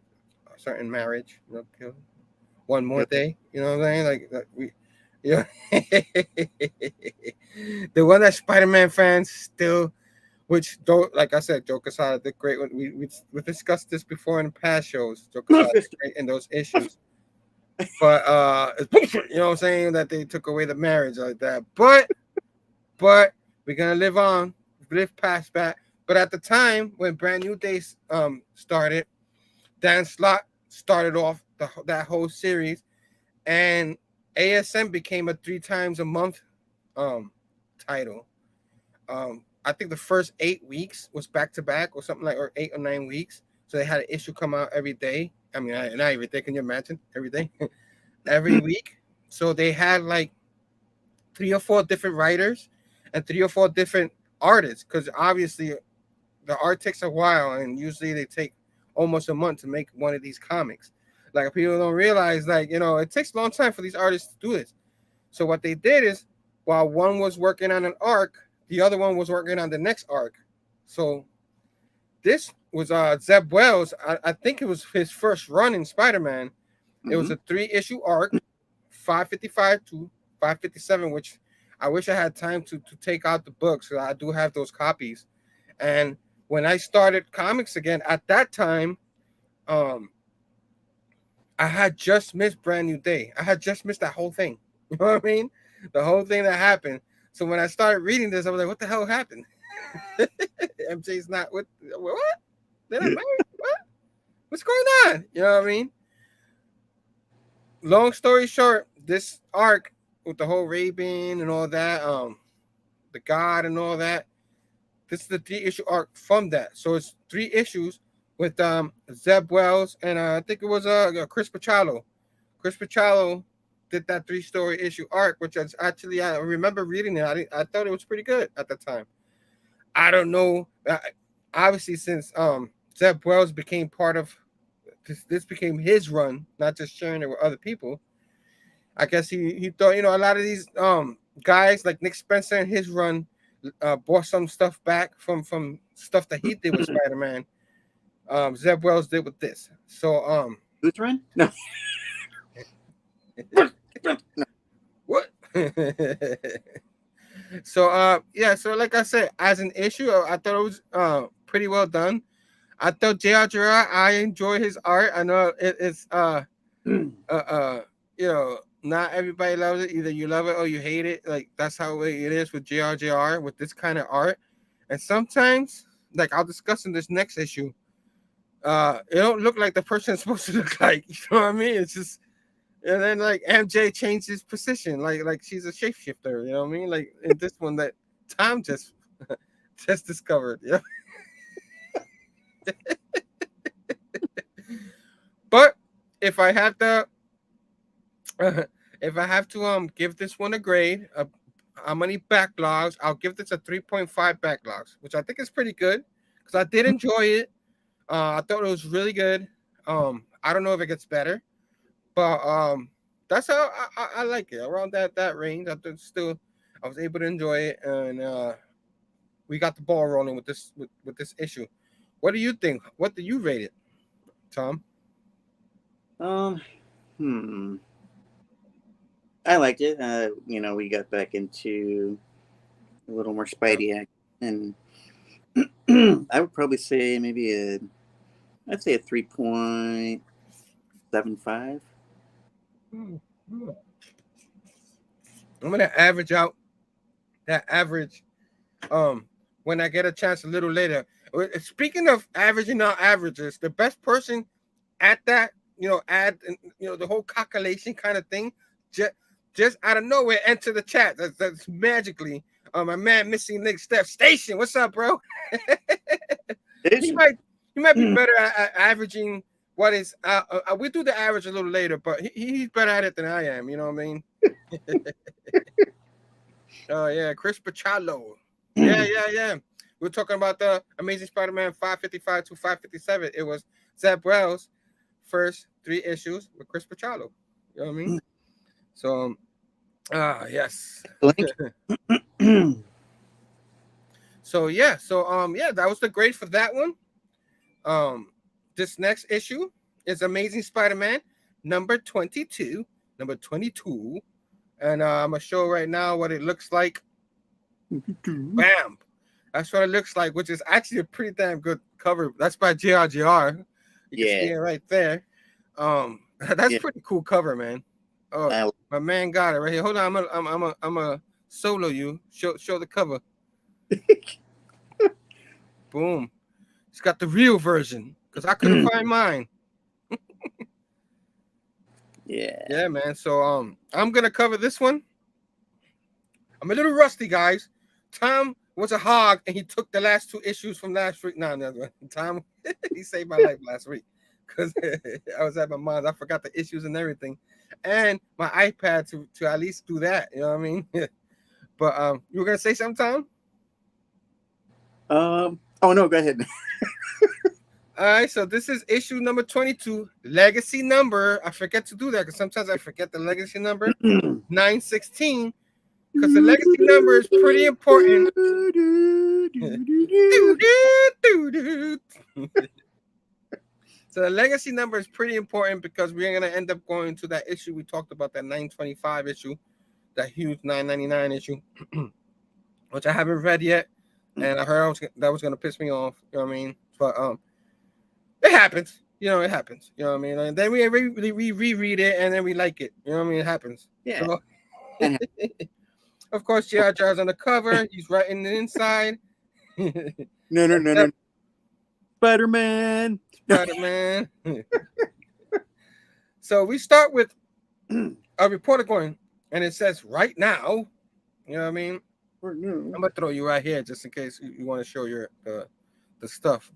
a certain marriage. You know, killed one more day. You know what I'm saying? Like that we. Yeah, the one that Spider-Man fans still, which don't, like I said, Joe Quesada did great. We discussed this before in past shows. Joe Quesada did great in those issues, but you know what I'm saying, that they took away the marriage like that. But we're gonna live past that. But at the time when Brand New Day started, Dan Slott started off that whole series, and ASM became a 3 times a month title. I think the first 8 weeks was back to back or something like, or 8 or 9 weeks. So they had an issue come out every day. I mean, not every day. Can you imagine? Every day, every week. So they had like 3 or 4 different writers and 3 or 4 different artists, because obviously the art takes a while, and usually they take almost a month to make one of these comics. Like, people don't realize, like, you know, it takes a long time for these artists to do this. So what they did is, while one was working on an arc, the other one was working on the next arc. So this was Zeb Wells. I think it was his first run in Spider-Man. Mm-hmm. It was a 3-issue arc, 555 to 557, which I wish I had time to take out the books. So I do have those copies. And when I started comics again, at that time, I had just missed Brand New Day. I had just missed that whole thing. You know what I mean? The whole thing that happened. So when I started reading this, I was like, what the hell happened? MJ's not what? They're not married? What? What's going on? You know what I mean? Long story short, this arc with the whole Raven and all that, the God and all that, this is the 3-issue arc from that. So it's 3 issues with Zeb Wells, and I think it was Chris Pachalo. Chris Pachalo did that 3-story issue arc, which is actually, I remember reading it. I thought it was pretty good at the time. I don't know. Obviously, since Zeb Wells became part of this became his run, not just sharing it with other people. I guess he thought, you know, a lot of these guys like Nick Spencer and his run bought some stuff back from stuff that he did with Spider-Man. Zeb Wells did with this. So
Lutheran? No.
What? So yeah, so like I said, as an issue, I thought it was pretty well done. I thought J.R. Gerard, I enjoy his art. I know it's you know, not everybody loves it. Either you love it or you hate it. Like, that's how it is with J.R. with this kind of art. And sometimes, like I'll discuss in this next issue, it don't look like the person it's supposed to look like. You know what I mean? It's just, and then like MJ changed his position, like she's a shapeshifter. You know what I mean? Like in this one that Tom just discovered. Yeah. But if I have to give this one a grade, how many backlogs? I'll give this a 3.5 backlogs, which I think is pretty good because I did enjoy it. I thought it was really good. I don't know if it gets better, but that's how I like it, around that range. I was able to enjoy it, and we got the ball rolling with this issue. What do you think? What do you rate it, Tom?
I liked it. You know, we got back into a little more Spidey action, and I would probably say maybe I'd say a 3.75.
I'm gonna average out that average when I get a chance a little later. Speaking of averaging out averages, the best person at that, you know, the whole calculation kind of thing, just out of nowhere, enter the chat. That's magically my man Missing Nick Steph Station. What's up, bro? He might be better at averaging what is. We do the average a little later, but he's better at it than I am. You know what I mean? Oh yeah, Chris Pachalo. Yeah. We're talking about the Amazing Spider-Man 555 to 557. It was Zeb Wells' first 3 issues with Chris Pachalo. You know what I mean? So, yes. So yeah, that was the grade for that one. This next issue is Amazing Spider-Man number 22, and I'm gonna show right now what it looks like. Bam, that's what it looks like, which is actually a pretty damn good cover. That's by JRJR. You can see it right there. That's pretty cool cover, man. Oh, my man got it right here. Hold on, I'm a solo you. Show the cover. Boom. It's got the real version because I couldn't find mine. Yeah, man. So I'm gonna cover this one. I'm a little rusty, guys. Tom was a hog and he took the last 2 issues from last week. No, Tom, he saved my life last week because I was at my mom's. I forgot the issues and everything, and my iPad to at least do that. You know what I mean? But you were gonna say something, Tom?
Oh no, go ahead.
All right, so this is issue number 22, legacy number. I forget to do that because sometimes I forget the legacy number, 916, because the legacy number is pretty important. So the legacy number is pretty important because we're going to end up going to that issue we talked about, that 925 issue, that huge 999 issue, which I haven't read yet, and I heard that was going to piss me off. You know what I mean? But it happens. You know, it happens. You know what I mean? And then we reread it, and then we like it. You know what I mean? It happens.
Yeah.
So, of course, JR's on the cover. He's writing the inside.
No. Spider-Man.
So we start with a reporter going, and it says right now. You know what I mean? I'm gonna throw you right here just in case you want to show your the stuff.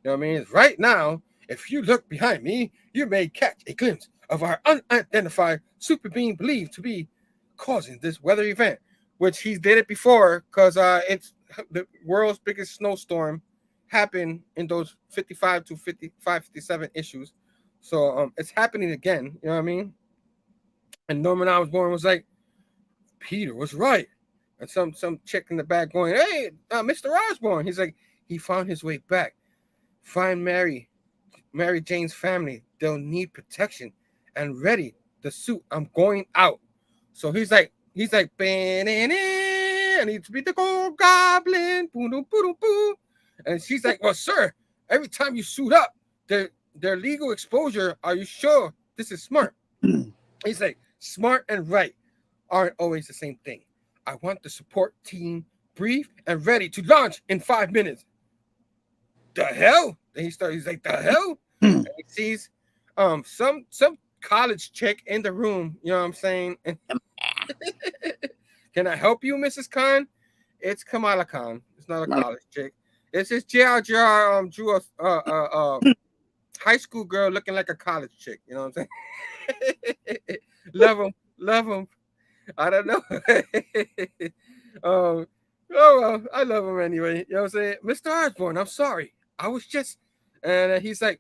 You know what I mean? It's right now, if you look behind me, you may catch a glimpse of our unidentified super being believed to be causing this weather event, which he did it before because it's the world's biggest snowstorm happened in those 55 to 55, 57 issues. So it's happening again. You know what I mean? And Norman Osborn was like, Peter was right. And some chick in the back going, hey, Mr. Osborn. He's like, he found his way back. Find Mary Jane's family. They'll need protection and ready the suit. I'm going out. So he's like, I need to be the gold goblin. And she's like, well, sir, every time you suit up, their legal exposure. Are you sure this is smart? He's like, smart and right aren't always the same thing. I want the support team briefed and ready to launch in 5 minutes. The hell? Then he's like, the hell? And he sees some college chick in the room, you know what I'm saying? Can I help you, Mrs. Khan? It's Kamala Khan. It's not a college chick. It's just JR drew a high school girl looking like a college chick, you know what I'm saying? Love him. I don't know. Oh well, I love him anyway. You know what I'm saying? Mr. Osborn, I'm sorry. I was just, and he's like,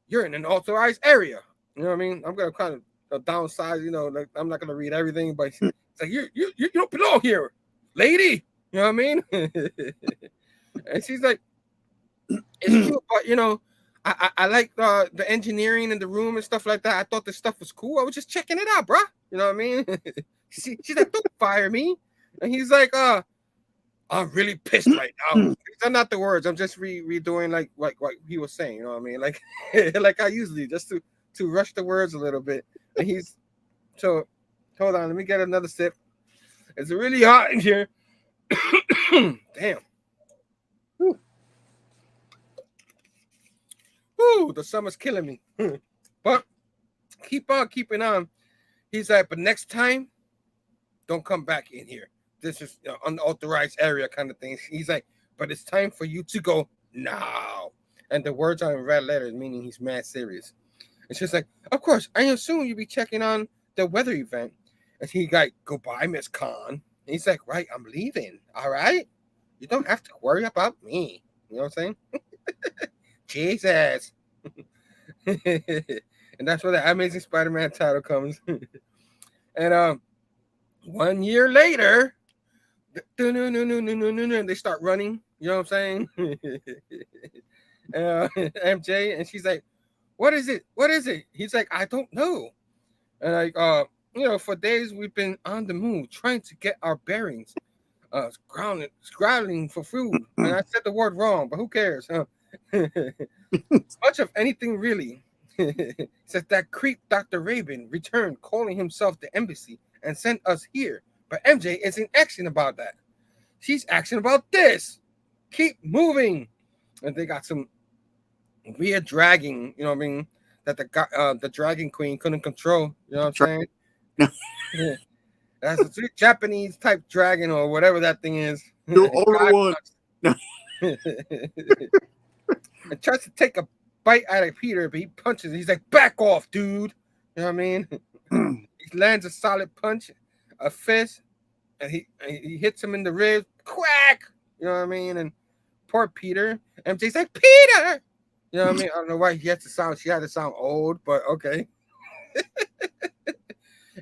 you're in an authorized area. You know what I mean? I'm gonna kind of downsize. You know, like I'm not gonna read everything, but it's like you don't belong here, lady. You know what I mean? And she's like, it's true, but you know, I like the engineering in the room and stuff like that. I thought this stuff was cool. I was just checking it out, bro. You know what I mean? She's like, don't fire me. And he's like, I'm really pissed right now. These are not the words. I'm just redoing like what he was saying. You know what I mean? Like, like I usually just to rush the words a little bit. And he's so. Hold on, let me get another sip. It's really hot in here. Damn. Woo, the summer's killing me. But keep on keeping on. He's like, but next time, don't come back in here. This is unauthorized area kind of thing. He's like, but it's time for you to go now. and the words are in red letters, meaning he's mad serious. And she's like, of course, I assume you'll be checking on the weather event. And he's like, goodbye, Miss Khan. And he's like, right, I'm leaving. All right? You don't have to worry about me. You know what I'm saying? Jesus. And that's where the Amazing Spider-Man title comes. And 1 year later, they start running. You know what I'm saying? MJ, and she's like, what is it? What is it? He's like, I don't know. And like, for days we've been on the move trying to get our bearings, scrounging for food. And I said the word wrong, but who cares? Huh? Much of anything, really. Says that creep Dr. Rabin returned calling himself the embassy and sent us here. But MJ isn't asking about that. She's asking about this. Keep moving. And they got some weird dragging, you know what I mean, that the dragon queen couldn't control. You know what I'm saying? Yeah. That's a Japanese type dragon or whatever that thing is.
The older one.
And tries to take a bite out of Peter, but he punches. He's like, back off, dude. You know what I mean? He lands a solid punch, a fist, and he hits him in the ribs. Quack! You know what I mean? And poor Peter. MJ's like, Peter! You know what I mean? I don't know why she had to sound old, but okay.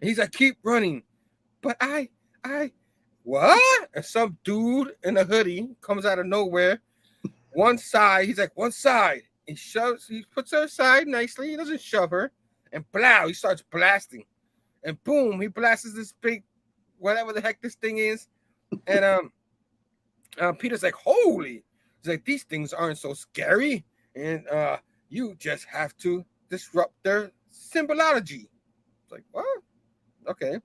He's like, keep running. But I, what? And some dude in a hoodie comes out of nowhere. One side, he's like, one side. He puts her aside nicely. He doesn't shove her. And blow, he starts blasting. And boom, he blasts this big, whatever the heck this thing is. And Peter's like, holy. He's like, these things aren't so scary. And you just have to disrupt their symbology. It's like, what? Okay.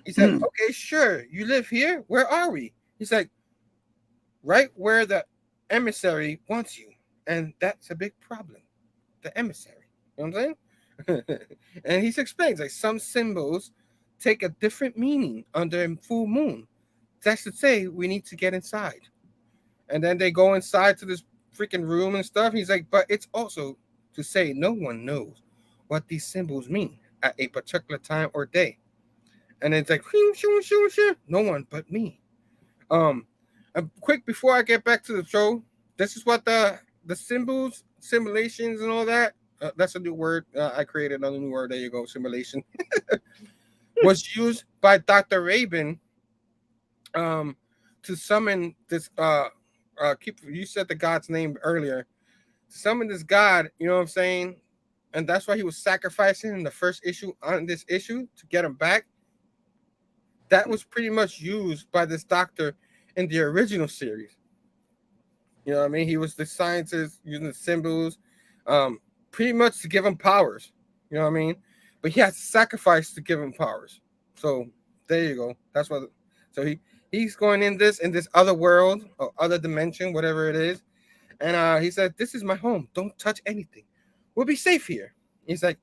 He said, okay, sure. You live here? Where are we? He's like, right where the emissary wants you. And that's a big problem. The emissary. You know what I'm saying? And he explains, like, some symbols take a different meaning under a full moon. That's to say, we need to get inside. And then they go inside to this freaking room and stuff. He's like, but it's also to say no one knows what these symbols mean at a particular time or day. And it's like, no one but me. Quick before I get back to the show, this is what the symbols, simulations, and all that. That's a new word. I created another new word. There you go, simulation. Was used by Dr. Rabin to summon this. You said the god's name earlier. Summon this god. You know what I'm saying? And that's why he was sacrificing in the first issue on this issue to get him back. That was pretty much used by this doctor in the original series. You know what I mean? He was the scientist using the symbols, pretty much to give him powers. You know what I mean? But he had to sacrifice to give him powers. So there you go. That's what. So he's going in this other world or other dimension, whatever it is. And he said, "This is my home. Don't touch anything. We'll be safe here." He's like,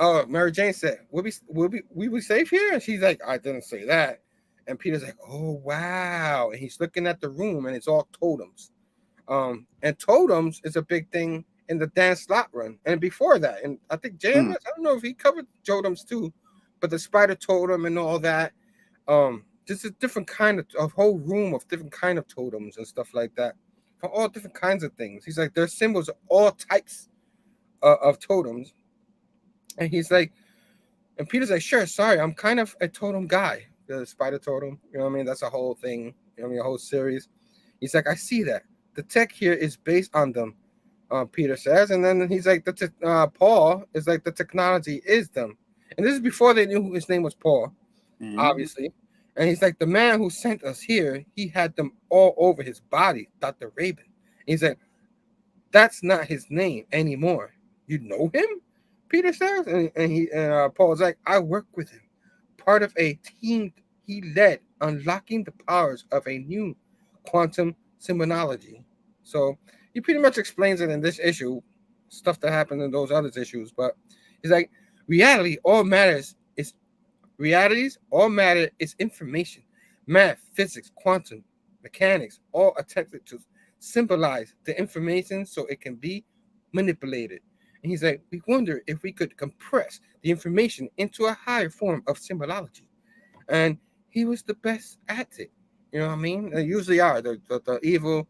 "Oh," Mary Jane said, "We'll be safe here." And she's like, "I didn't say that." And Peter's like, "Oh wow!" And he's looking at the room, and it's all totems. And totems is a big thing in the Dan Slott run, and before that, and I think Jan, I don't know if he covered totems too, but the spider totem and all that. Just a different kind of a whole room of different kind of totems and stuff like that, for all different kinds of things. He's like, there's symbols of all types of totems, and he's like, and Peter's like, sure, sorry, I'm kind of a totem guy. The spider totem, you know what I mean? That's a whole thing, you know what I mean? A whole series. He's like, I see that. The tech here is based on them, Peter says. And then he's like, Paul is like, the technology is them. And this is before they knew his name was Paul, obviously. And he's like, the man who sent us here, he had them all over his body, Dr. Rabin. He's like, that's not his name anymore. You know him? Peter says. And Paul's like, I work with him. Part of a team he led, unlocking the powers of a new quantum symbonology. So he pretty much explains it in this issue, stuff that happened in those other issues. But he's like, realities, all matter is information. Math, physics, quantum mechanics, all attempted to symbolize the information so it can be manipulated. And he's like, we wonder if we could compress the information into a higher form of symbology. And he was the best at it. You know what I mean? They usually are. The evil,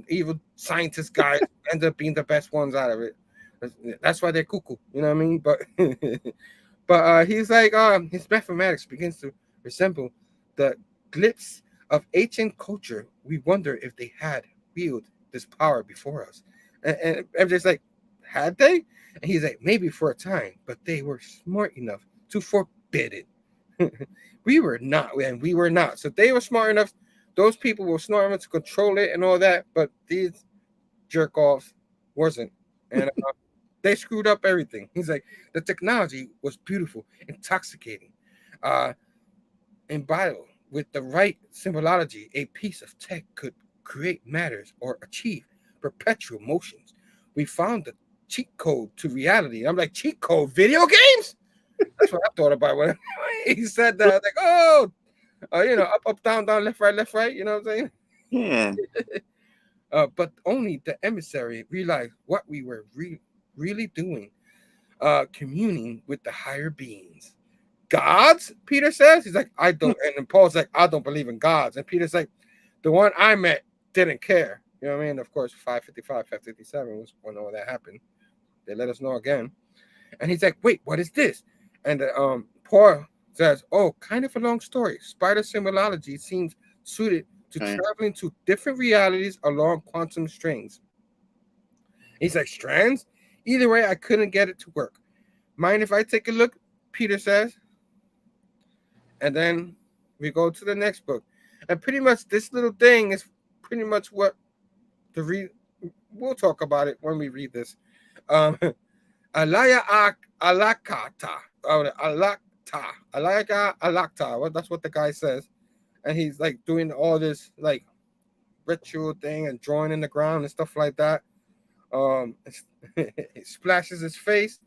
evil scientist guys end up being the best ones out of it. That's why they're cuckoo. You know what I mean? But he's like, his mathematics begins to resemble the glyphs of ancient culture. We wonder if they had wielded this power before us. And MJ's like, had they? And he's like, maybe for a time, but they were smart enough to forbid it. We were not, and we were not. So they were smart enough. Those people were smart enough to control it and all that, but these jerk offs wasn't. And they screwed up everything. He's like, the technology was beautiful, intoxicating, and vital. With the right symbology, a piece of tech could create matters or achieve perpetual motions. We found the cheat code to reality. I'm like, cheat code? Video games? That's what I thought about when he said that. I was like, up, down, down, left, right. You know what I'm saying?
Yeah.
But only the emissary realized what we were really doing, communing with the higher beings. Gods, Peter says. He's like, I don't. And then Paul's like, I don't believe in gods. And Peter's like, the one I met didn't care. You know what I mean? Of course, 555, 557 was when all that happened. They let us know again. And he's like, wait, what is this? And Paul says, oh, kind of a long story. Spider symbology seems suited to traveling to different realities along quantum strings. He's like, strands? Either way, I couldn't get it to work. Mind if I take a look? Peter says. And then we go to the next book. And pretty much this little thing is pretty much what we'll talk about it when we read this. Alaya Alakata. Alakta. Well, that's what the guy says. And he's like doing all this like ritual thing and drawing in the ground and stuff like that. He splashes his face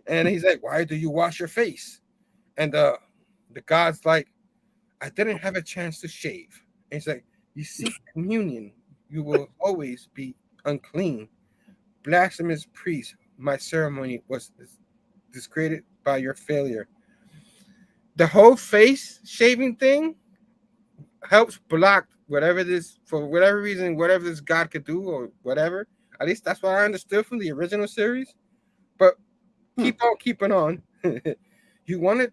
and he's like, why do you wash your face? And the god's like, I didn't have a chance to shave. And he's like, you seek communion, you will always be unclean. Blasphemous priest, my ceremony was discredited by your failure. The whole face shaving thing helps block whatever this, for whatever reason, whatever this god could do or whatever. At least that's what I understood from the original series. But keep on keeping on. You wanted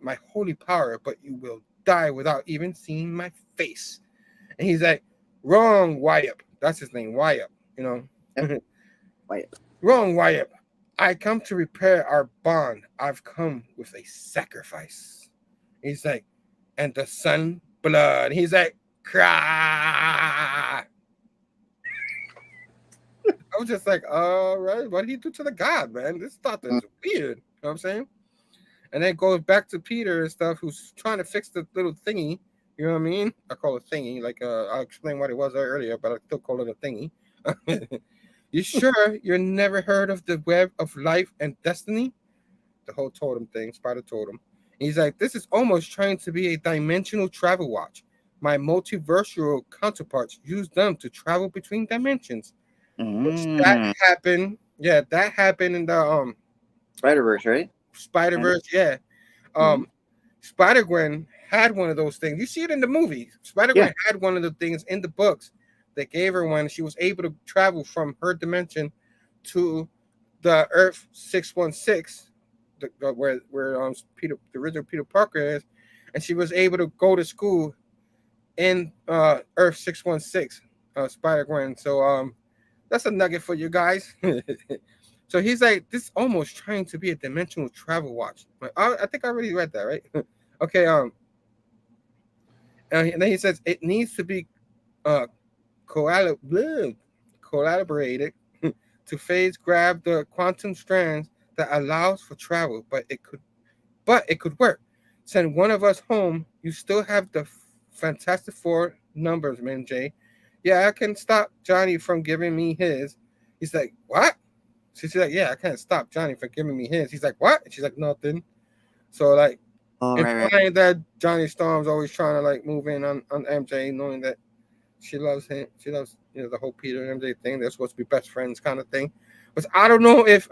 my holy power, but you will die without even seeing my face. And he's like, wrong, Wyatt. That's his name, Wyatt.
Wyatt.
Wrong, Wyatt. I come to repair our bond. I've come with a sacrifice. He's like, and the sun blood. He's like, cry. I was just like, all right, what did he do to the god, man? This stuff is weird. You know what I'm saying? And then it goes back to Peter and stuff, who's trying to fix the little thingy. You know what I mean? I call it thingy. Like, I'll explain what it was earlier, but I still call it a thingy. You sure you never heard of the web of life and destiny? The whole totem thing, Spider totem. And he's like, this is almost trying to be a dimensional travel watch. My multiversal counterparts use them to travel between dimensions. That happened. Yeah, that happened in the
Spider-Verse, right?
Spider-Verse, yeah. Spider-Gwen had one of those things. You see it in the movie. Spider-Gwen had one of the things in the books. They gave her one. She was able to travel from her dimension to the Earth 616, where the original Peter Parker is, and she was able to go to school in Earth 616, Spider-Gwen. So that's a nugget for you guys. So he's like, this is almost trying to be a dimensional travel watch. I think I already read that, right? Okay. And then he says it needs to be collaborated to phase grab the quantum strands that allows for travel, but it could work. Send one of us home. You still have the Fantastic Four numbers, man, Jay. Yeah, I can stop Johnny from giving me his. He's like, what? She's like, yeah, I can't stop Johnny from giving me his. He's like, what? And she's like, nothing. So like, implying that Johnny Storm's always trying to like move in on MJ, knowing that She loves him. She loves, the whole Peter and MJ thing. They're supposed to be best friends kind of thing. But I don't know if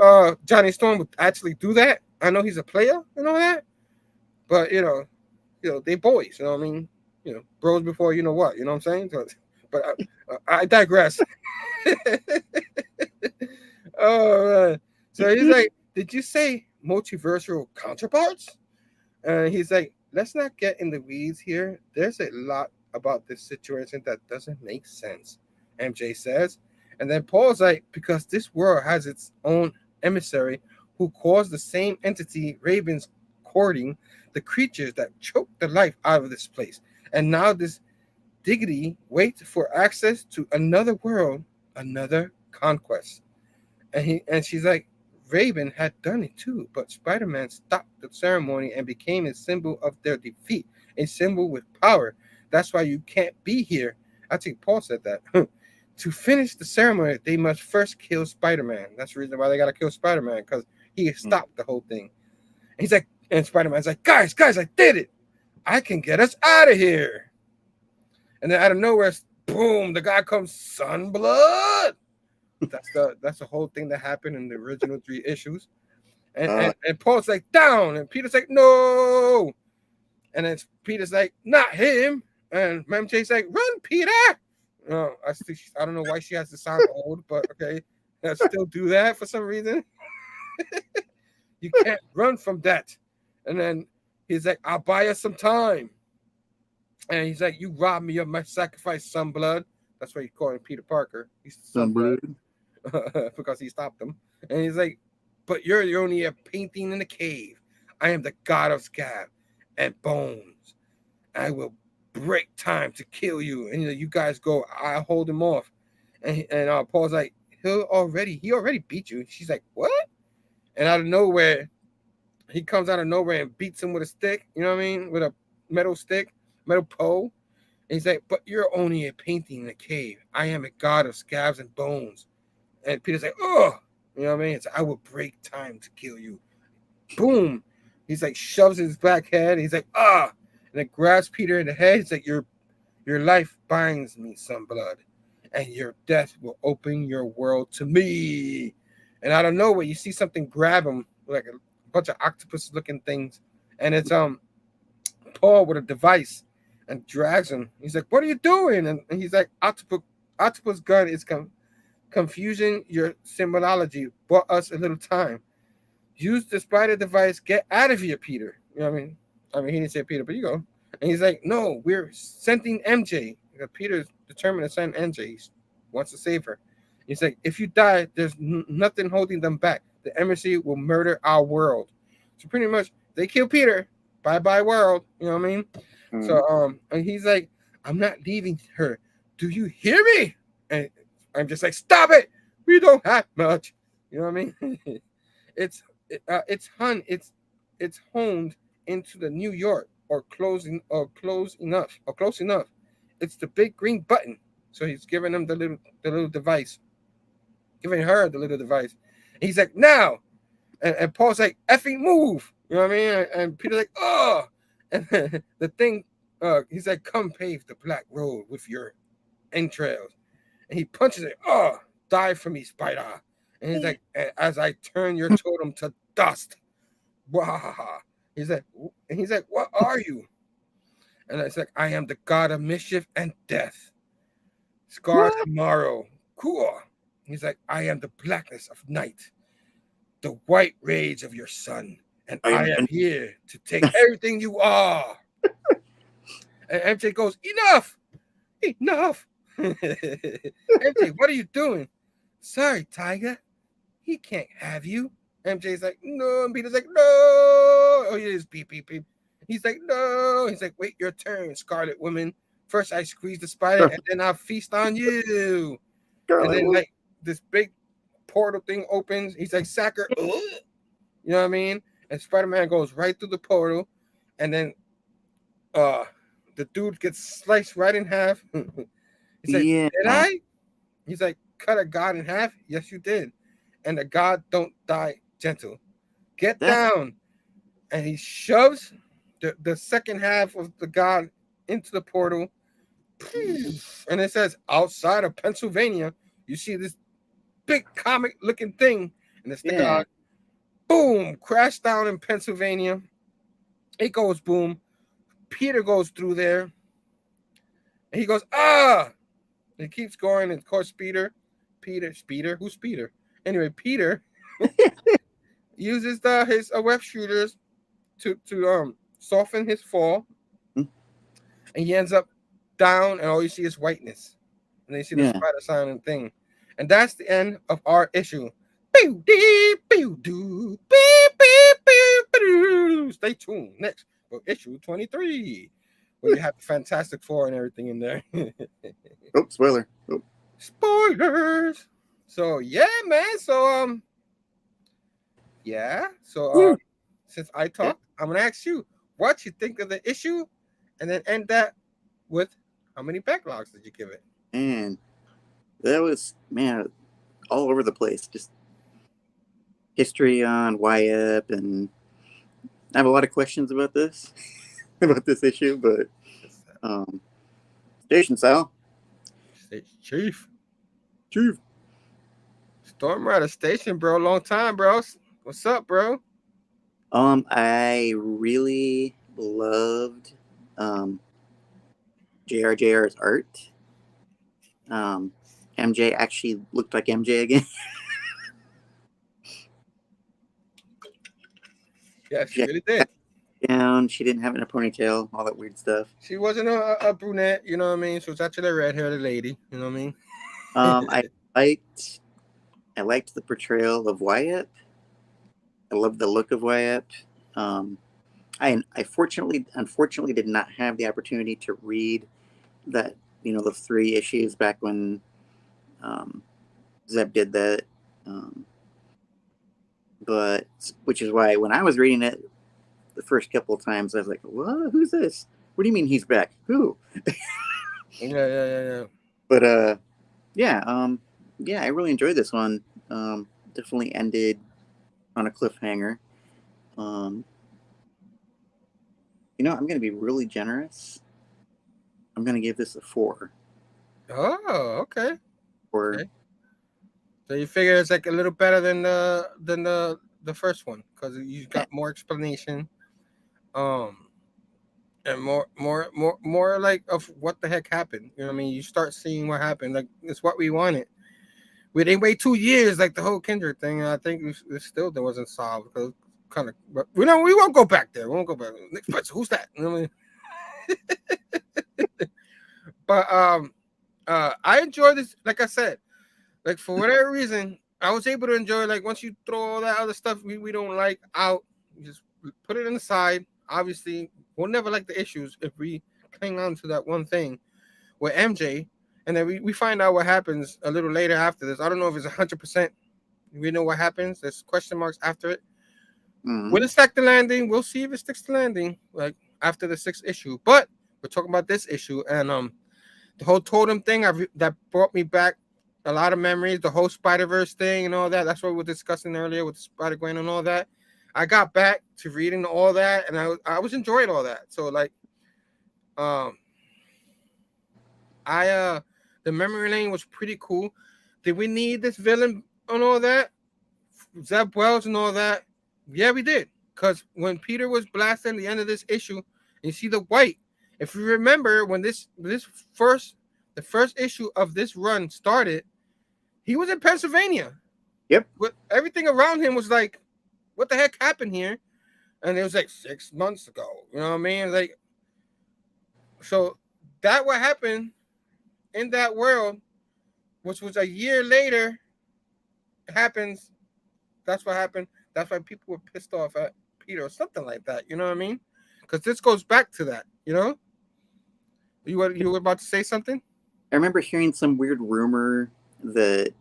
Johnny Storm would actually do that. I know he's a player and all that, but they boys. You know what I mean? Bros before you know what. You know what I'm saying? But I digress. Oh man. So he's like, did you say multiversal counterparts? And he's like, let's not get in the weeds here. There's a lot about this situation that doesn't make sense, MJ says. And then Paul's like, because this world has its own emissary who caused the same entity Raven's courting, the creatures that choke the life out of this place. And now this diggity waits for access to another world, another conquest. And she's like, Raven had done it too, but Spider-Man stopped the ceremony and became a symbol of their defeat, a symbol with power. That's why you can't be here. I think Paul said that. To finish the ceremony, they must first kill Spider-Man. That's the reason why they got to kill Spider-Man, because he stopped the whole thing. And he's like, and Spider-Man's like, guys, I did it. I can get us out of here. And then out of nowhere, boom, the guy comes, Sunblood. That's the whole thing that happened in the original 3 issues. And Paul's like, down. And Peter's like, no. And then Peter's like, not him. And MJ's like, run, Peter. I don't know why she has to sound old, but okay. I still do that for some reason. You can't run from that. And then he's like, I'll buy us some time. And he's like, you robbed me of my sacrifice, Sunblood. That's why you call him Peter Parker. He's Sunblood. Because he stopped him. And he's like, but you're only a painting in a cave. I am the god of scab and bones. I will break time to kill you. And you guys go, I hold him off. And Paul's like, he already beat you. She's like, what? And out of nowhere, he comes out of nowhere and beats him with a stick. You know what I mean? With a metal stick, metal pole. And he's like, but you're only a painting in a cave. I am a god of scabs and bones. And Peter's like, oh, you know what I mean? It's like, I will break time to kill you. Boom. He's like, shoves his back head. He's like, ah. And then grabs Peter in the head. He's like, your life binds me, Sunblood. And your death will open your world to me. And out of nowhere, you see something grab him, like a bunch of octopus-looking things. And it's Paul with a device and drags him. He's like, what are you doing? And he's like, octopus gun is confusion. Your symbology bought us a little time. Use the spider device. Get out of here, Peter. You know what I mean? He didn't say Peter, but you go. And he's like, no, we're sending MJ. Peter's determined to send MJ. He wants to save her. He's like, if you die, there's nothing holding them back. The embassy will murder our world. So pretty much, they kill Peter. Bye-bye world. You know what I mean? Mm-hmm. So and he's like, I'm not leaving her. Do you hear me? And I'm just like, stop it. We don't have much. You know what I mean? It's honed into the New York or close enough. It's the big green button. So he's giving them the little device. Giving her the little device. And he's like, now. And Paul's like, effing move. You know what I mean? And Peter's like, oh. And the thing, he's like, come pave the black road with your entrails. And he punches it. Oh, die for me, spider. And he's like, as I turn your totem to dust. Wow. He's like, what are you? And it's like, I am the god of mischief and death. Scar tomorrow. Cool. He's like, I am the blackness of night, the white rage of your sun, and I am here to take everything you are. And MJ goes, enough. MJ, what are you doing? Sorry, Tiger. He can't have you. MJ's like, no. And Peter's like, no. Oh, it is beep, beep, beep. He's like, no. He's like, wait your turn, Scarlet Woman. First, I squeeze the spider, and then I'll feast on you. And then, like, this big portal thing opens. He's like, Sacker. You know what I mean? And Spider-Man goes right through the portal. And then the dude gets sliced right in half. He's like, did I? He's like, cut a god in half? Yes, you did. And the god don't die gentle. Get down. And he shoves the second half of the god into the portal. And it says outside of Pennsylvania, you see this big comic looking thing, and it's the guy. Boom, crash down in Pennsylvania. It goes boom. Peter goes through there, and he goes ah. He keeps going, and of course Peter, who's Peter? Anyway, Peter uses his web shooters to soften his fall, and he ends up down, and all you see is whiteness, and then you see the spider sign and thing, and that's the end of our issue. Stay tuned next for issue 23, where you have the Fantastic Four and everything in there.
Oh, spoiler! Oh.
Spoilers. So yeah, man. So since I talked, I'm gonna ask you what you think of the issue, and then end that with how many backlogs did you give it?
And that was all over the place. Just history on Wyatt, and I have a lot of questions about this issue, but Station Sal.
Chief. Storm Rider Station, bro. Long time, bro. What's up, bro?
I really loved JR's art. MJ actually looked like MJ again.
Yeah, she really did.
Down, she didn't have a ponytail, all that weird stuff.
She wasn't a brunette, you know what I mean? She was actually a red-haired lady, you know what I mean?
I liked the portrayal of Wyatt. I loved the look of Wyatt. I unfortunately did not have the opportunity to read that, the 3 issues back when Zeb did that. But which is why when I was reading it the first couple of times, I was like, "What? Who's this? What do you mean he's back? Who?"
Yeah.
But I really enjoyed this one. Definitely ended on a cliffhanger. I'm gonna be really generous. I'm gonna give this a 4.
Oh, okay.
4.
Okay. So you figure it's like a little better than the first one because you got more explanation, and more like of what the heck happened. You know what I mean? You start seeing what happened. Like it's what we wanted. We didn't wait 2 years like the whole Kindred thing. And I think it still wasn't solved because kind of. But we won't go back there. We won't go back. Nick Spencer, who's that? You know what I mean? But I enjoy this. Like I said, like for whatever reason, I was able to enjoy. Like once you throw all that other stuff we don't like out, you just put it in the side. Obviously, we'll never like the issues if we cling on to that one thing with MJ, and then we find out what happens a little later after this. I don't know if it's 100%. We know what happens. There's question marks after it.
Mm-hmm.
Will it stack the landing? We'll see if it sticks the landing. Like after the 6th issue, but we're talking about this issue and the whole totem thing that brought me back a lot of memories. The whole Spider-Verse thing and all that. That's what we were discussing earlier with the Spider-Gwen and all that. I got back to reading all that, and I was enjoying all that. So like, the memory lane was pretty cool. Did we need this villain and all that? Zeb Wells and all that? Yeah, we did. Because when Peter was blasting the end of this issue, you see the white. If you remember when the first issue of this run started, he was in Pennsylvania.
Yep.
But everything around him was like, what the heck happened here? And it was like 6 months ago. You know what I mean? Like, so that what happened in that world, which was a year later, happens. That's what happened. That's why people were pissed off at Peter or something like that. You know what I mean? Because this goes back to that. You know? You were about to say something?
I remember hearing some weird rumor that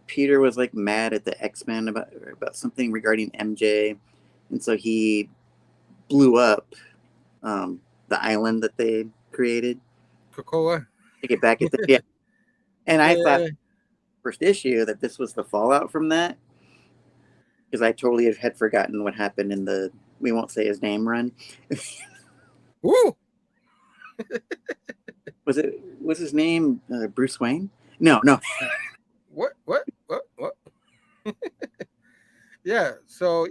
Peter was like mad at the X-Men about something regarding MJ, and so he blew up the island that they created.
Krakoa.
To get back at the yeah. And I thought first issue that this was the fallout from that, because I totally had forgotten what happened in the we won't say his name run.
Woo!
Was his name Bruce Wayne? No.
What? Yeah. So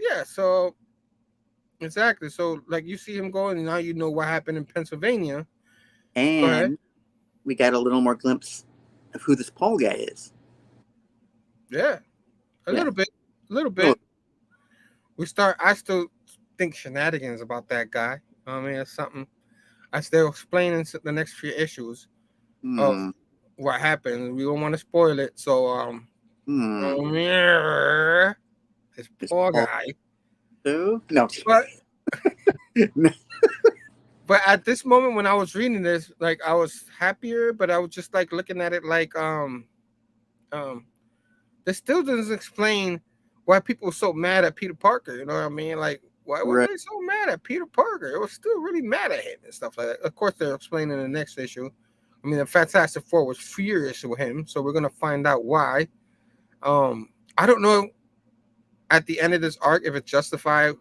exactly. So like you see him going, and now you know what happened in Pennsylvania.
And we got a little more glimpse of who this Paul guy is.
Yeah, a little bit. I still think shenanigans about that guy. I mean, it's something I still explain in the next few issues of what happened. We don't want to spoil it, so this poor guy.
No.
But at this moment when I was reading this, like I was happier, but I was just like looking at it like this still doesn't explain why people were so mad at Peter Parker. You know what I mean? Like, why were they so mad at Peter Parker? It was still really mad at him and stuff like that. Of course, they're explaining in the next issue. I mean, the Fantastic Four was furious with him, so we're gonna find out why. I don't know at the end of this arc if it justified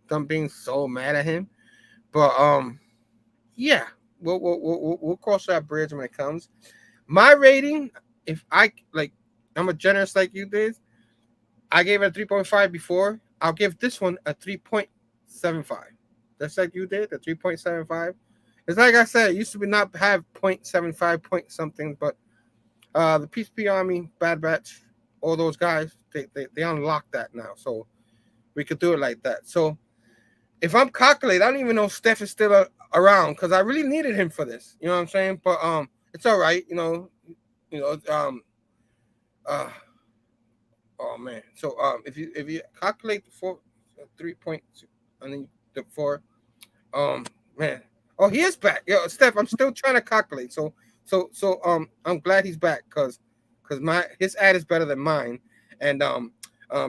them being so mad at him, but yeah, we'll cross that bridge when it comes. My rating, if I like, I'm a generous like you did. I gave it a 3.5 before. I'll give this one a 3.75. That's like you did, the 3.75. It's like I said, it used to be not have 0.75 point something, but the PCP Army, Bad Batch, all those guys, they unlocked that now, so we could do it like that. So if I'm calculating, I don't even know if Steph is still around because I really needed him for this. You know what I'm saying? But it's all right. Oh man. So if you calculate the 3.2 and then the 4, man. Oh, he is back. Yo, Steph, I'm still trying to calculate. So I'm glad he's back because his ad is better than mine. And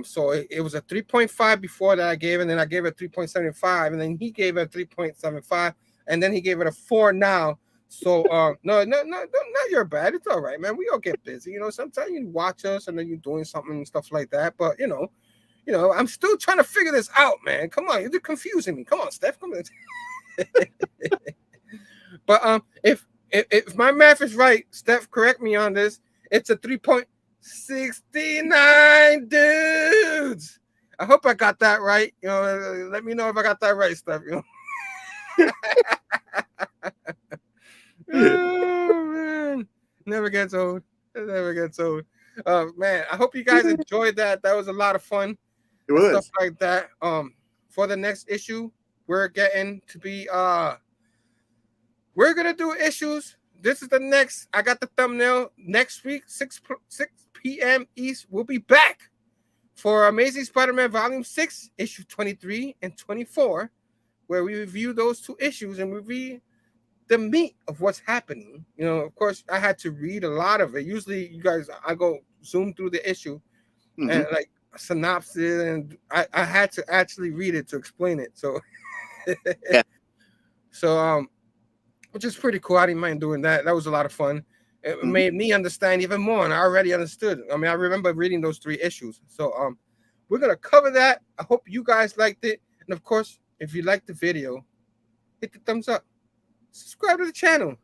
so it was a 3.5 before that I gave, and then I gave it 3.75, and then he gave it a 3.75, and then he gave it a 4 now. So no, not your bad. It's all right, man. We all get busy, sometimes you watch us and then you're doing something and stuff like that. But I'm still trying to figure this out, man. Come on, you're confusing me. Come on, Steph. Come on. But if my math is right, Steph, correct me on this. It's a 3.69, dudes. I hope I got that right. Let me know if I got that right, Steph. Oh man, never gets old. It never gets old. Man, I hope you guys enjoyed that. That was a lot of fun.
It was
stuff like that. For the next issue, we're getting to be we're gonna do issues. This is the next. I got the thumbnail. Next week, 6 p.m. East. We'll be back for Amazing Spider-Man Volume 6, issue 23 and 24, where we review those 2 issues and we read the meat of what's happening. Of course, I had to read a lot of it. Usually, you guys, I go zoom through the issue and like a synopsis, and I had to actually read it to explain it. So,
yeah.
So, which is pretty cool. I didn't mind doing that. That was a lot of fun. It made me understand even more, and I already understood. I mean, I remember reading those 3 issues. So, we're gonna cover that. I hope you guys liked it, and of course, if you liked the video, hit the thumbs up. Subscribe to the channel.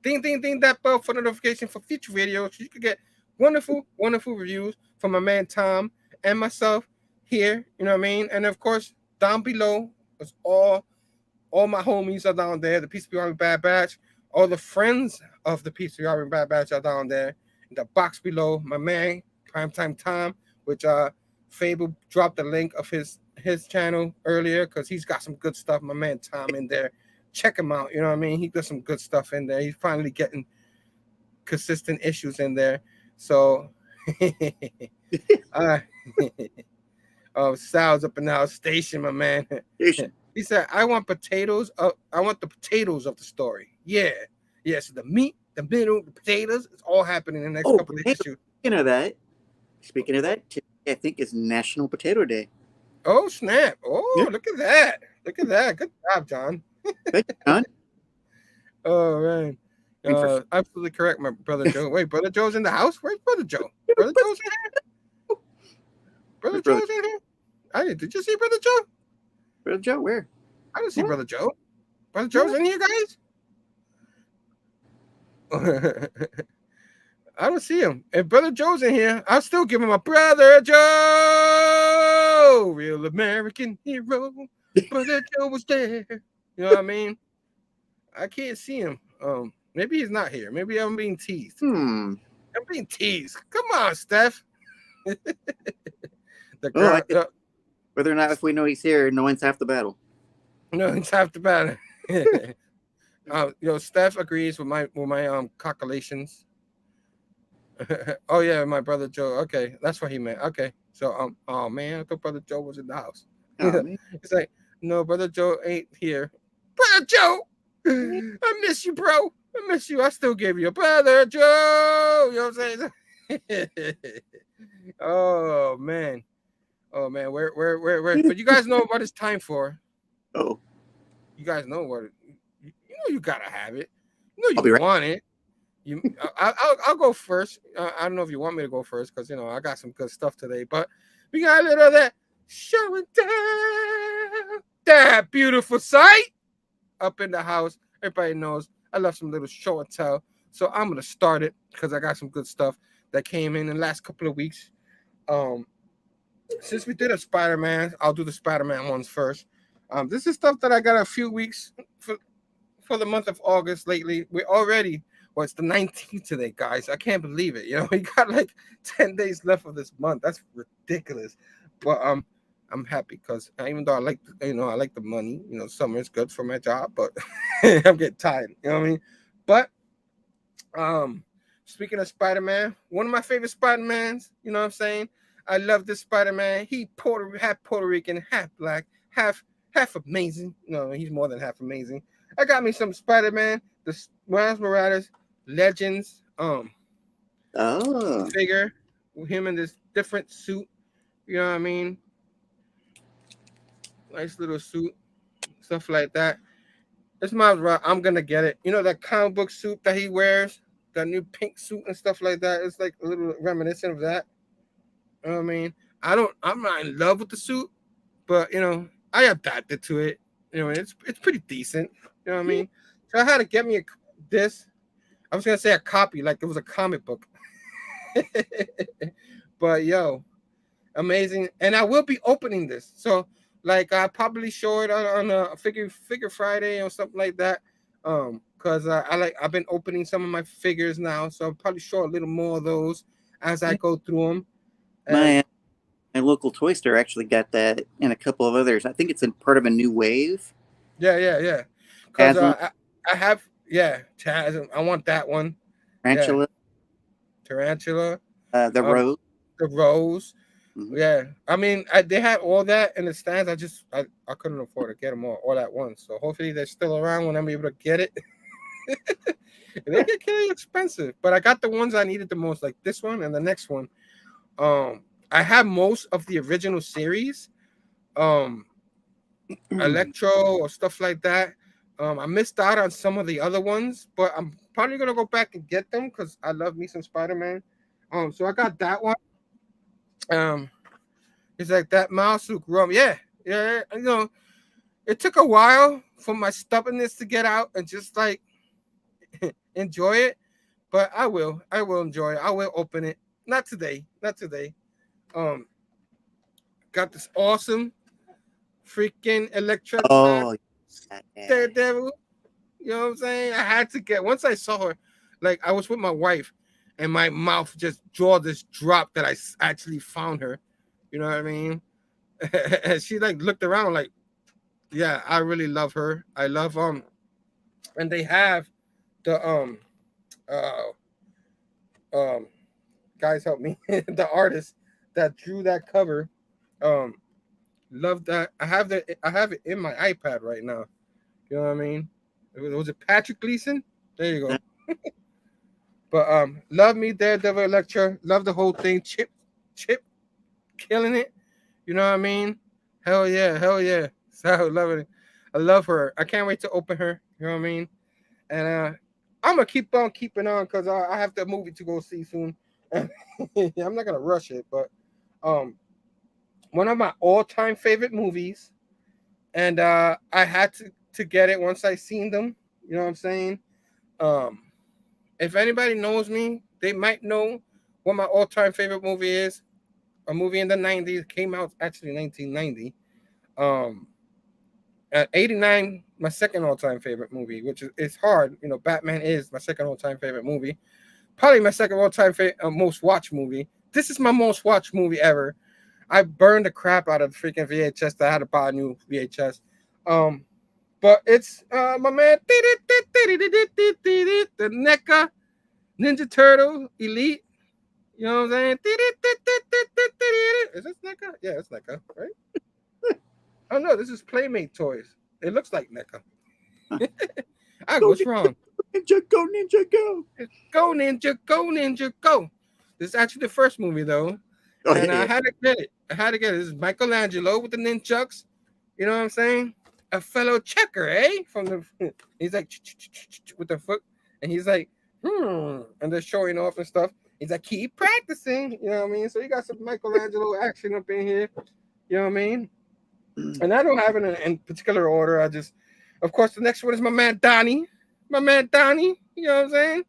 Ding, ding, ding that bell for notification for future videos. So you can get wonderful, wonderful reviews from my man Tom and myself here. You know what I mean? And of course, down below is all my homies are down there. The PCP Army Bad Batch. All the friends of the PCP Army Bad Batch are down there. In the box below, my man Primetime Tom, which Phable dropped the link of his channel earlier because he's got some good stuff. My man Tom in there. Check him out. You know what I mean? He does some good stuff in there. He's finally getting consistent issues in there. So, Sal's up in the station, my man. He said, I want potatoes. I want the potatoes of the story. Yeah. So the meat, the middle, the potatoes, it's all happening in the next couple of issues.
Speaking of that, today I think is National Potato Day.
Oh, snap. Oh, yeah. Look at that. Good job, John.
Thank you, John.
Oh, man. Absolutely correct, my brother Joe. Wait, brother Joe's in the house? Where's brother Joe? Brother Joe's in here? Brother Joe's in here? Did you see brother Joe?
Brother Joe, where?
I didn't see brother Joe. Brother Joe's in here, guys? I don't see him. If Brother Joe's in here, I'll still give him a Brother Joe, real American hero. Brother Joe was there. You know what I mean? I can't see him. Maybe he's not here. Maybe I'm being teased. I'm being teased. Come on, Steph.
Whether or not if we know he's here, no one's half the battle.
No, it's half the battle. Steph agrees with my calculations. Oh yeah, my brother Joe. Okay, that's what he meant. Okay, so oh man, I thought Brother Joe was in the house. It's like, no, Brother Joe ain't here. Brother Joe, I miss you, bro. I miss you. I still give you a Brother Joe. You know what I'm saying? Oh man, where? But you guys know what it's time for.
Oh,
you guys know what you know. You gotta have it. You know you want it. I'll go first. I don't know if you want me to go first because I got some good stuff today. But we got a little of that show and tell. That beautiful sight up in the house. Everybody knows I love some little show and tell. So I'm gonna start it because I got some good stuff that came in the last couple of weeks. Since we did a Spider-Man, I'll do the Spider-Man ones first. This is stuff that I got a few weeks for the month of August lately. We're already, it's the 19th today, guys. I can't believe it. We got like 10 days left of this month. That's ridiculous. But I'm happy because even though I like the money, summer is good for my job, but I'm getting tired. You know what I mean? But speaking of Spider-Man, one of my favorite Spider-Mans, you know what I'm saying? I love this Spider-Man. He half Puerto Rican, half black, half amazing. No, he's more than half amazing. I got me some Spider-Man, the Miles Morales Legends figure with him in this different suit. You know what I mean? Nice little suit, stuff like that. It's Miles Morales. I'm gonna get it. That comic book suit that he wears, that new pink suit and stuff like that. It's like a little reminiscent of that. You know what I mean? I'm not in love with the suit, but I adapted to it. It's pretty decent. You know what I mean? So I had to get me this. I was gonna say a copy, like it was a comic book. But amazing. And I will be opening this. So like I probably show it on a figure Friday or something like that. Because I've been opening some of my figures now, so I'll probably show a little more of those as I go through them.
My local toy store actually got that and a couple of others. I think it's in part of a new wave.
Yeah. Because I have, Chasm. I want that one. Tarantula.
The Rose.
The Rose.
Mm-hmm.
Yeah. I mean, they had all that in the stands. I couldn't afford to get them all at once. So hopefully they're still around when I'm able to get it. They get really expensive. But I got the ones I needed the most, like this one and the next one. I have most of the original series, Electro or stuff like that. I missed out on some of the other ones, but I'm probably gonna go back and get them because I love me some Spider-Man. So I got that one. It's like that mouse who grew up. Yeah. It took a while for my stubbornness to get out and just like enjoy it, but I will enjoy it. I will open it. Not today. Got this awesome freaking electric Daredevil. You know what I'm saying? I had to get, once I saw her, like I was with my wife and my mouth just this drop that I actually found her. You know what I mean? And she like looked around like, yeah, I really love her. I love and they have the guys help me, the artist that drew that cover. Love that. I have it in my iPad right now. You know what I mean? Was it Patrick Gleason? There you go. But love me Daredevil Electra. Love the whole thing. Chip killing it. You know what I mean? Hell yeah. So loving it. I love her. I can't wait to open her. You know what I mean? And I'm gonna keep on keeping on because I have the movie to go see soon. I'm not gonna rush it, but one of my all-time favorite movies, and I had to get it once I seen them. You know what I'm saying? If anybody knows me, they might know what my all-time favorite movie is. A movie in the 90s, came out actually in 1990. At 89, my second all-time favorite movie, which is it's hard. You know, Batman is my second all-time favorite movie. Probably my second all-time most watched movie. This is my most watched movie ever. I burned the crap out of the freaking VHS. I had to buy a new VHS. But it's my man, the NECA Ninja Turtle Elite. You know what I'm saying? Is this NECA? Yeah, it's NECA, right? Oh no, this is Playmate Toys. It looks like NECA. What's wrong?
Ninja, go, Ninja, go.
Go, Ninja, go, Ninja, go. This is actually the first movie, though.
Oh,
and
yeah.
I had to get it. This is Michelangelo with the nunchucks. You know what I'm saying? A fellow checker, eh? He's like, with the foot. And he's like, And they're showing off and stuff. He's like, keep practicing. You know what I mean? So you got some Michelangelo action up in here. You know what I mean? And I don't have it in particular order. I just, of course, the next one is my man Donnie. My man Donnie. You know what I'm saying?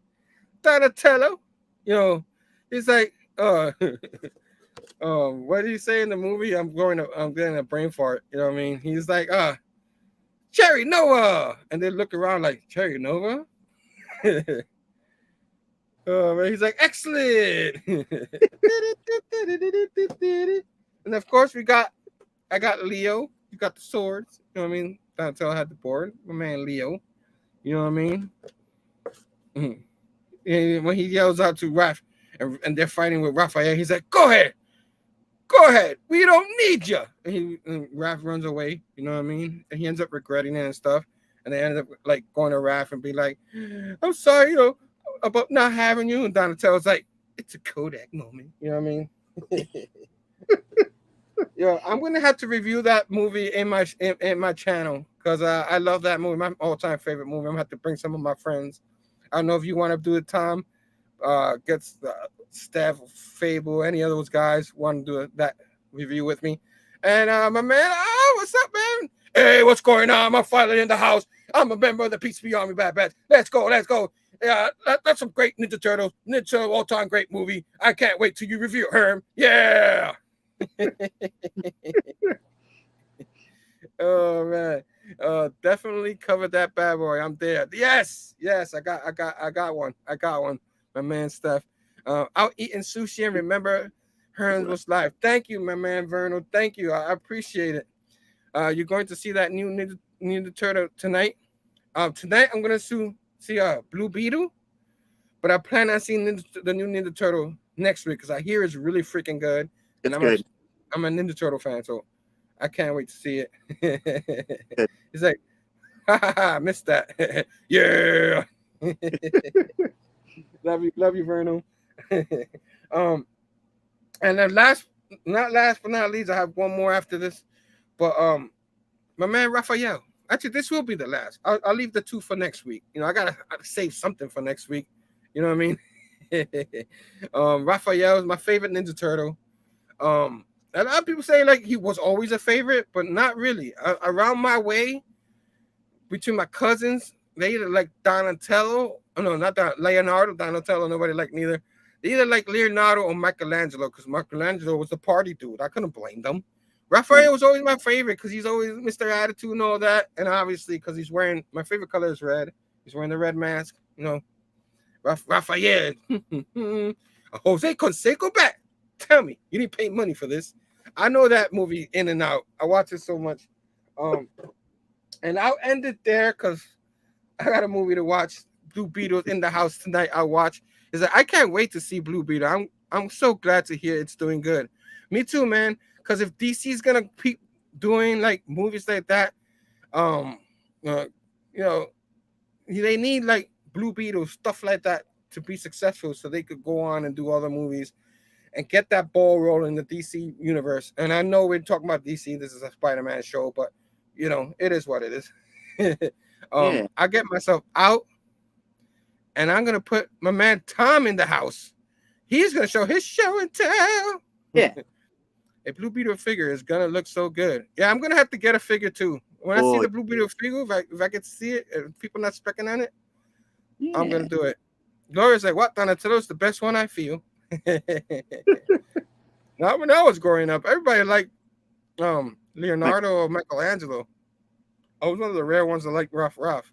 Donatello. You know, he's like, what did he say in the movie? I'm getting a brain fart. You know what I mean? He's like, Cherry Nova. And they look around like, Cherry Nova? He's like, excellent. And of course, I got Leo. You got the swords. You know what I mean? Donatello had the board. My man Leo. You know what I mean? And when he yells out to Raph, and they're fighting with Raphael, he's like, go ahead. We don't need you. And Raph runs away. You know what I mean? And he ends up regretting it and stuff. And they end up like going to Raph and be like, I'm sorry, about not having you. And Donatello's like, it's a Kodak moment. You know what I mean? I'm gonna have to review that movie in my channel because I love that movie. My all-time favorite movie. I'm gonna have to bring some of my friends. I don't know if you want to do it, Tom. Gets the staff of Phable, any of those guys want to do that review with me. And my man, what's up, man? Hey, what's going on? I'm finally in the house. I'm a member of the PCB Army Bad Batch. Let's go. Yeah, that's some great Ninja Turtles. Ninja Turtle all-time great movie. I can't wait till you review it, Herm. Yeah. Oh man. Definitely covered that bad boy. I'm there. Yes, I got one. My man Steph. Out eating sushi and remember Herm was live. Thank you, my man Vernal. Thank you. I appreciate it. You're going to see that new Ninja Turtle tonight. Tonight I'm gonna see Blue Beetle, but I plan on seeing the new Ninja Turtle next week because I hear it's really freaking good.
It's good.
I'm a Ninja Turtle fan, so I can't wait to see it. He's like, ha, missed that. Yeah. Love you, Vernal. And then last but not least, I have one more after this. But my man Raphael. Actually, this will be the last. I'll leave the two for next week. You know, I gotta save something for next week. You know what I mean? Raphael is my favorite Ninja Turtle. A lot of people say like he was always a favorite, but not really. Around my way, between my cousins, they either like Donatello. Oh, no, not Leonardo. Donatello, nobody liked neither. They either like Leonardo or Michelangelo, because Michelangelo was the party dude. I couldn't blame them. Raphael was always my favorite because he's always Mr. Attitude and all that. And obviously, because he's wearing, my favorite color is red. He's wearing the red mask. You know, Raphael. Jose Canseco back. Tell me, you didn't pay money for this. I know that movie in and out. I watch it so much. And I'll end it there because I got a movie to watch. Blue Beetle in the house tonight. I'll watch. Is that I can't wait to see Blue Beetle. I'm so glad to hear it's doing good. Me too, man. Because if DC's gonna keep doing like movies like that, you know, they need like Blue Beetle stuff like that to be successful, so they could go on and do other movies and get that ball rolling in the DC universe. And I know we're talking about DC. This is a Spider-Man show, but you know, it is what it is. I get myself out, and I'm gonna put my man Tom in the house. He's gonna show his show and tell.
Yeah.
A Blue Beetle figure is gonna look so good. Yeah, I'm gonna have to get a figure too. When I see the Blue Beetle Figo, if I get to see it, and people not specking on it, I'm gonna do it. Gloria's like, what? Donatello's the best one I feel. Not when I was growing up. Everybody liked Leonardo or Michelangelo. I was one of the rare ones that liked Raph.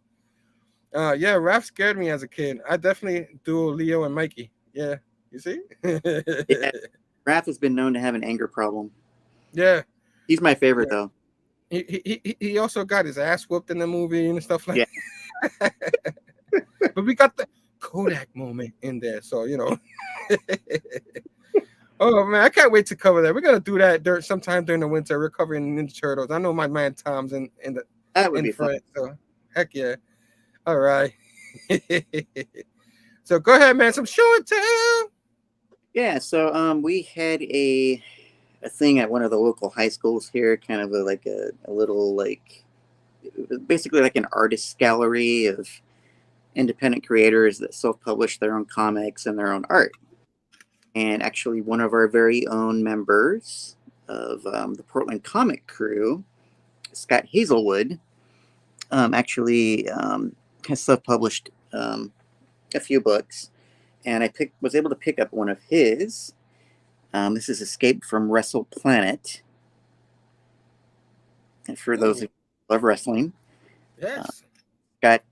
Yeah, Raph scared me as a kid. I definitely do Leo and Mikey. Yeah, you see?
Yeah. Raph has been known to have an anger problem.
Yeah.
He's my favorite, though.
He also got his ass whooped in the movie and stuff like that. But we got the Kodak moment in there, so you know. Oh man, I can't wait to cover that. We're gonna do that sometime during the winter. We're covering Ninja Turtles. I know my man Tom's in front, so heck yeah. All right. So go ahead, man. Some show and tell.
Yeah, so we had a thing at one of the local high schools here, kind of a little basically like an artist's gallery of independent creators that self-publish their own comics and their own art. And actually, one of our very own members of the Portland comic crew, Scott Hazelwood, actually has self-published a few books, and I was able to pick up one of his. This is Escape from Wrestle Planet. And for those who love wrestling,
yes,
Scott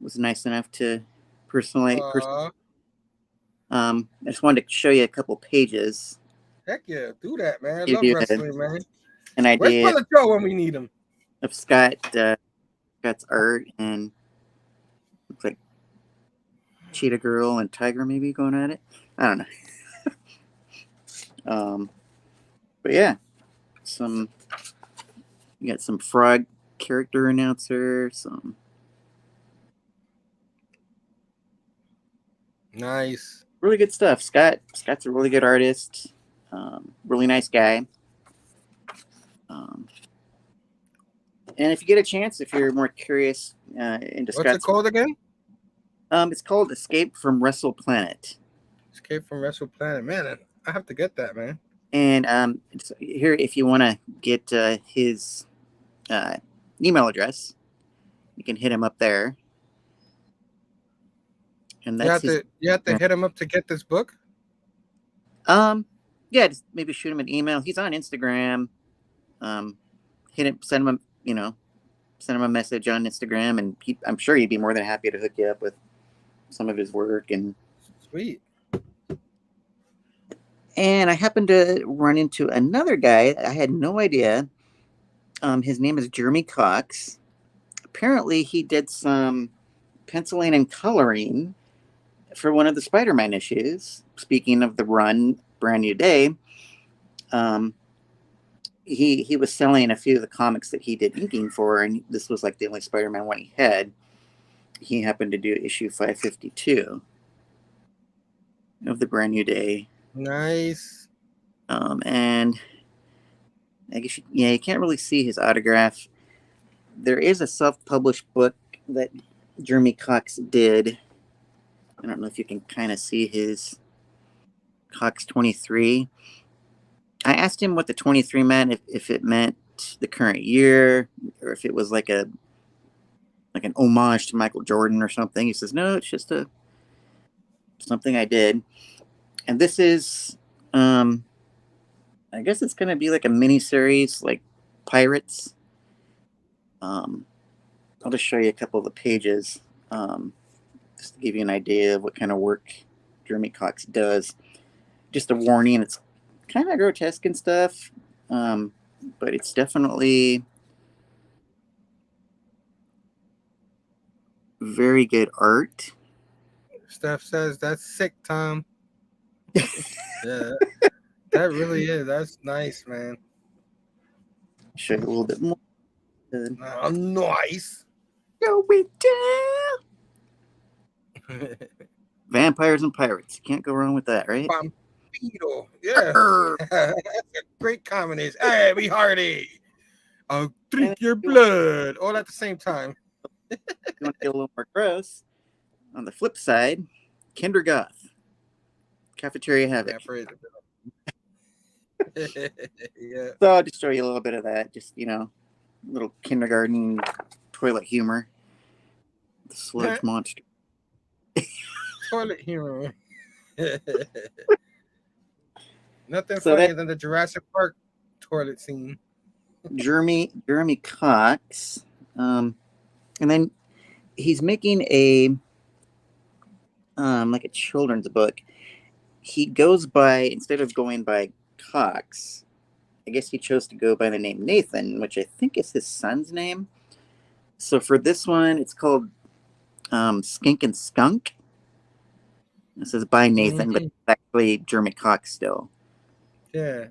was nice enough to personally. I just wanted to show you a couple pages.
Heck yeah, do that, man. I love wrestling, man.
An idea.
Where's Brother Joe when we need him?
Of Scott's art, and looks like Cheetah Girl and Tiger maybe going at it. I don't know. But yeah, you got some frog character announcer, some
nice,
really good stuff. Scott's a really good artist, really nice guy. And if you get a chance, if you're more curious into
what's it called again?
It's called Escape from Wrestle Planet.
Escape from Wrestle Planet, man. I have to get that, man.
And here, if you want to get his email address, you can hit him up there. And that's
you have to hit him up to get this book.
Yeah, just maybe shoot him an email. He's on Instagram. Send him a message on Instagram, and I'm sure he'd be more than happy to hook you up with some of his work. And
sweet.
And I happened to run into another guy. I had no idea. His name is Jeremy Cox. Apparently, he did some penciling and coloring for one of the Spider-Man issues. Speaking of the run, Brand New Day, he was selling a few of the comics that he did inking for, and this was like the only Spider-Man one he had. He happened to do issue 552 of the Brand New Day.
Nice.
And I guess you can't really see his autograph. There is a self-published book that Jeremy Cox did. I don't know if you can kind of see his Cox 23. I asked him what the 23 meant, if it meant the current year, or if it was like an homage to Michael Jordan or something. He says, no, it's just something I did. And this is, I guess it's going to be like a mini series, like Pirates. I'll just show you a couple of the pages, just to give you an idea of what kind of work Jeremy Cox does. Just a warning, it's kind of grotesque and stuff, but it's definitely very good art.
Steph says that's sick, Tom. Yeah, that really is. That's nice, man.
Show you a little bit more.
Nice.
Go with Vampires and pirates. You can't go wrong with that, right?
Vampiro. Yeah. That's a great combination. Hey, be hearty. I'll drink your blood all at the same time.
You want to get a little more gross? On the flip side, Kinder Goth. Cafeteria Havoc.
Yeah.
So I'll just show you a little bit of that. Just, little kindergarten toilet humor. The sludge monster.
Toilet humor. Nothing funnier than the Jurassic Park toilet scene.
Jeremy Cox, and then he's making a like a children's book. He goes by, instead of going by Cox, I guess he chose to go by the name Nathan, which I think is his son's name. So for this one, it's called Skink and Skunk. This is by Nathan, but it's actually Jeremy Cox still.
Yeah.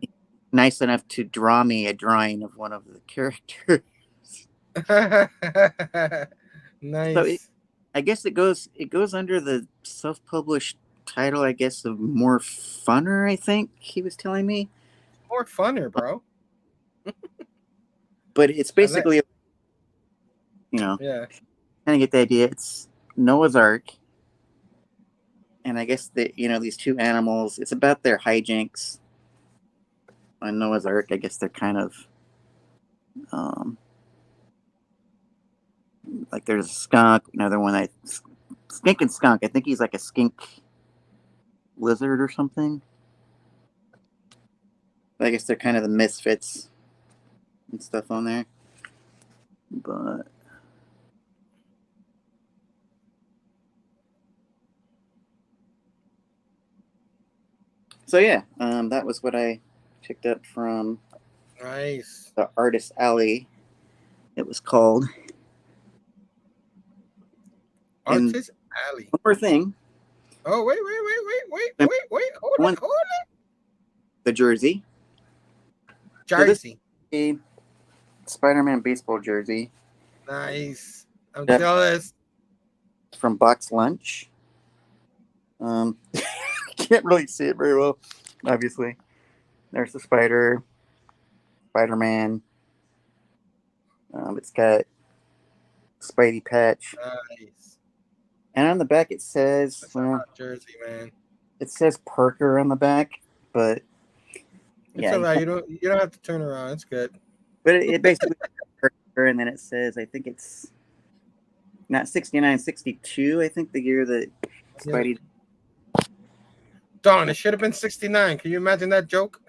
Nice enough to draw me a drawing of one of the characters.
Nice.
So I guess it goes under the self-published title, I guess, of More Funner, I think he was telling me.
More funner, bro.
But it's basically, kind of get the idea. It's Noah's Ark. And I guess that, these two animals, it's about their hijinks on Noah's Ark. I guess they're kind of, like there's a skunk, another one, Skink and Skunk. I think he's like a skink lizard or something. I guess they're kind of the misfits and stuff on there. But so yeah, that was what I picked up from
Nice.
the Artist Alley. It was called
Artist Alley.
One more thing.
Oh, wait. Hold it.
The jersey.
Jersey.
So a Spider-Man baseball jersey.
Nice. I'm jealous.
From Box Lunch. Can't really see it very well, obviously. There's the Spider-Man. It's got Spidey patch.
Nice.
And on the back it says,
jersey, man.
It says Parker on the back, but
it's all right. You don't have to turn around. It's good.
But it basically Parker, and then it says, I think it's not 69, 62. I think the year that Spidey.
Darn, it should have been 69. Can you imagine that joke?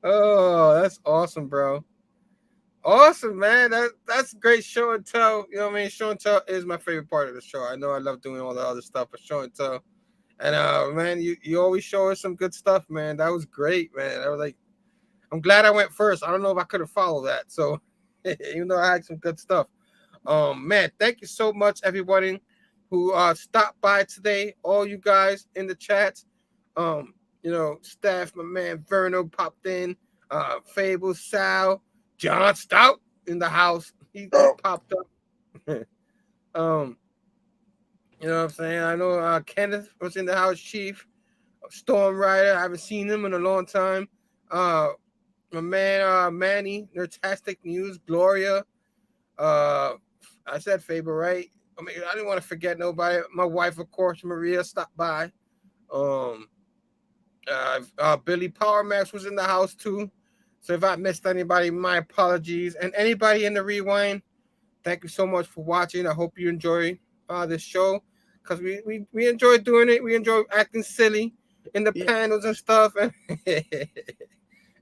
Oh, that's awesome, bro. Awesome, man. That's a great show and tell. You know what I mean? Show and tell is my favorite part of the show. I know I love doing all the other stuff, but show and tell. And man, you always show us some good stuff, man. That was great, man. I was like, I'm glad I went first. I don't know if I could have followed that. So even though I had some good stuff. Man, thank you so much, everybody who stopped by today. All you guys in the chats. Staff, my man Verno popped in, Phable, Sal, John Stout in the house. He popped up. You know what I'm saying? I know Kenneth was in the house, Chief, Storm Rider. I haven't seen him in a long time. My man Manny, Nerdtastic News, Gloria. I said Phable, right? I mean, I didn't want to forget nobody. My wife, of course, Maria, stopped by. Billy Power Max was in the house too. So if I missed anybody, my apologies. And anybody in the rewind, thank you so much for watching. I hope you enjoy this show because we enjoy doing it. We enjoy acting silly in the panels and stuff.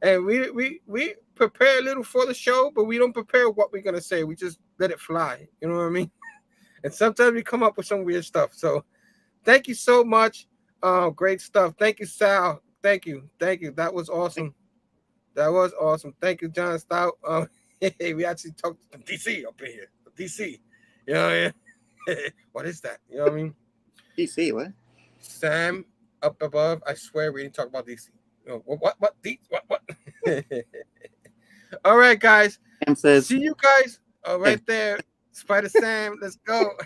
And we prepare a little for the show, but we don't prepare what we're gonna say. We just let it fly. You know what I mean? And sometimes we come up with some weird stuff. So thank you so much. Great stuff. Thank you, Sal. Thank you. That was awesome. Thank you, John Stout. We actually talked to DC up in here. DC. You know what I mean? What is that? You know what I mean?
DC, what?
Sam up above. I swear we didn't talk about DC. What? What? All right, guys.
Sam says,
see you guys right there. Spider Sam, let's go.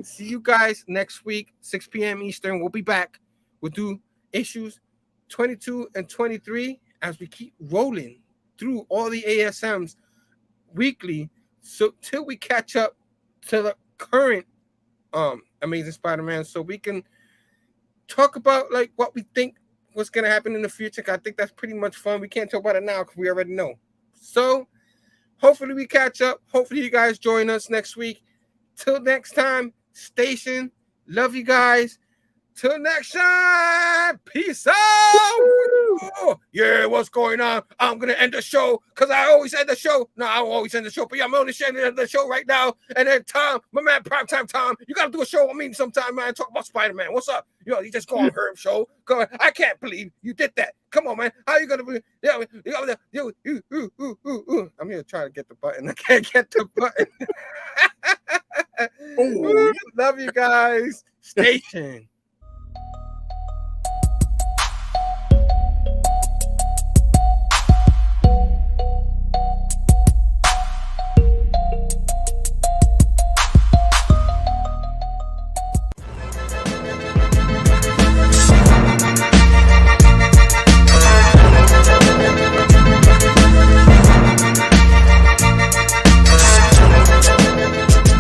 See you guys next week, 6 p.m. Eastern. We'll be back. We'll do issues 22 and 23 as we keep rolling through all the ASMs weekly, so till we catch up to the current Amazing Spider-Man, so we can talk about like what we think what's gonna happen in the future. I think that's pretty much fun. We can't talk about it now because we already know. So hopefully we catch up. Hopefully you guys join us next week. Till next time, station. Love you guys. Till next time, peace out. Oh, yeah, what's going on? I'm gonna end the show because I always end the show. No, I don't always end the show, but yeah, I'm only ending the show right now. And then Tom, my man, Primetime Tom, you gotta do a show with me sometime, man. Talk about Spider-Man. What's up? You just go on Herm Show. Go. I can't believe you did that. Come on, man. How you gonna be? I'm here trying to get the button. I can't get the button. Love you guys. Station.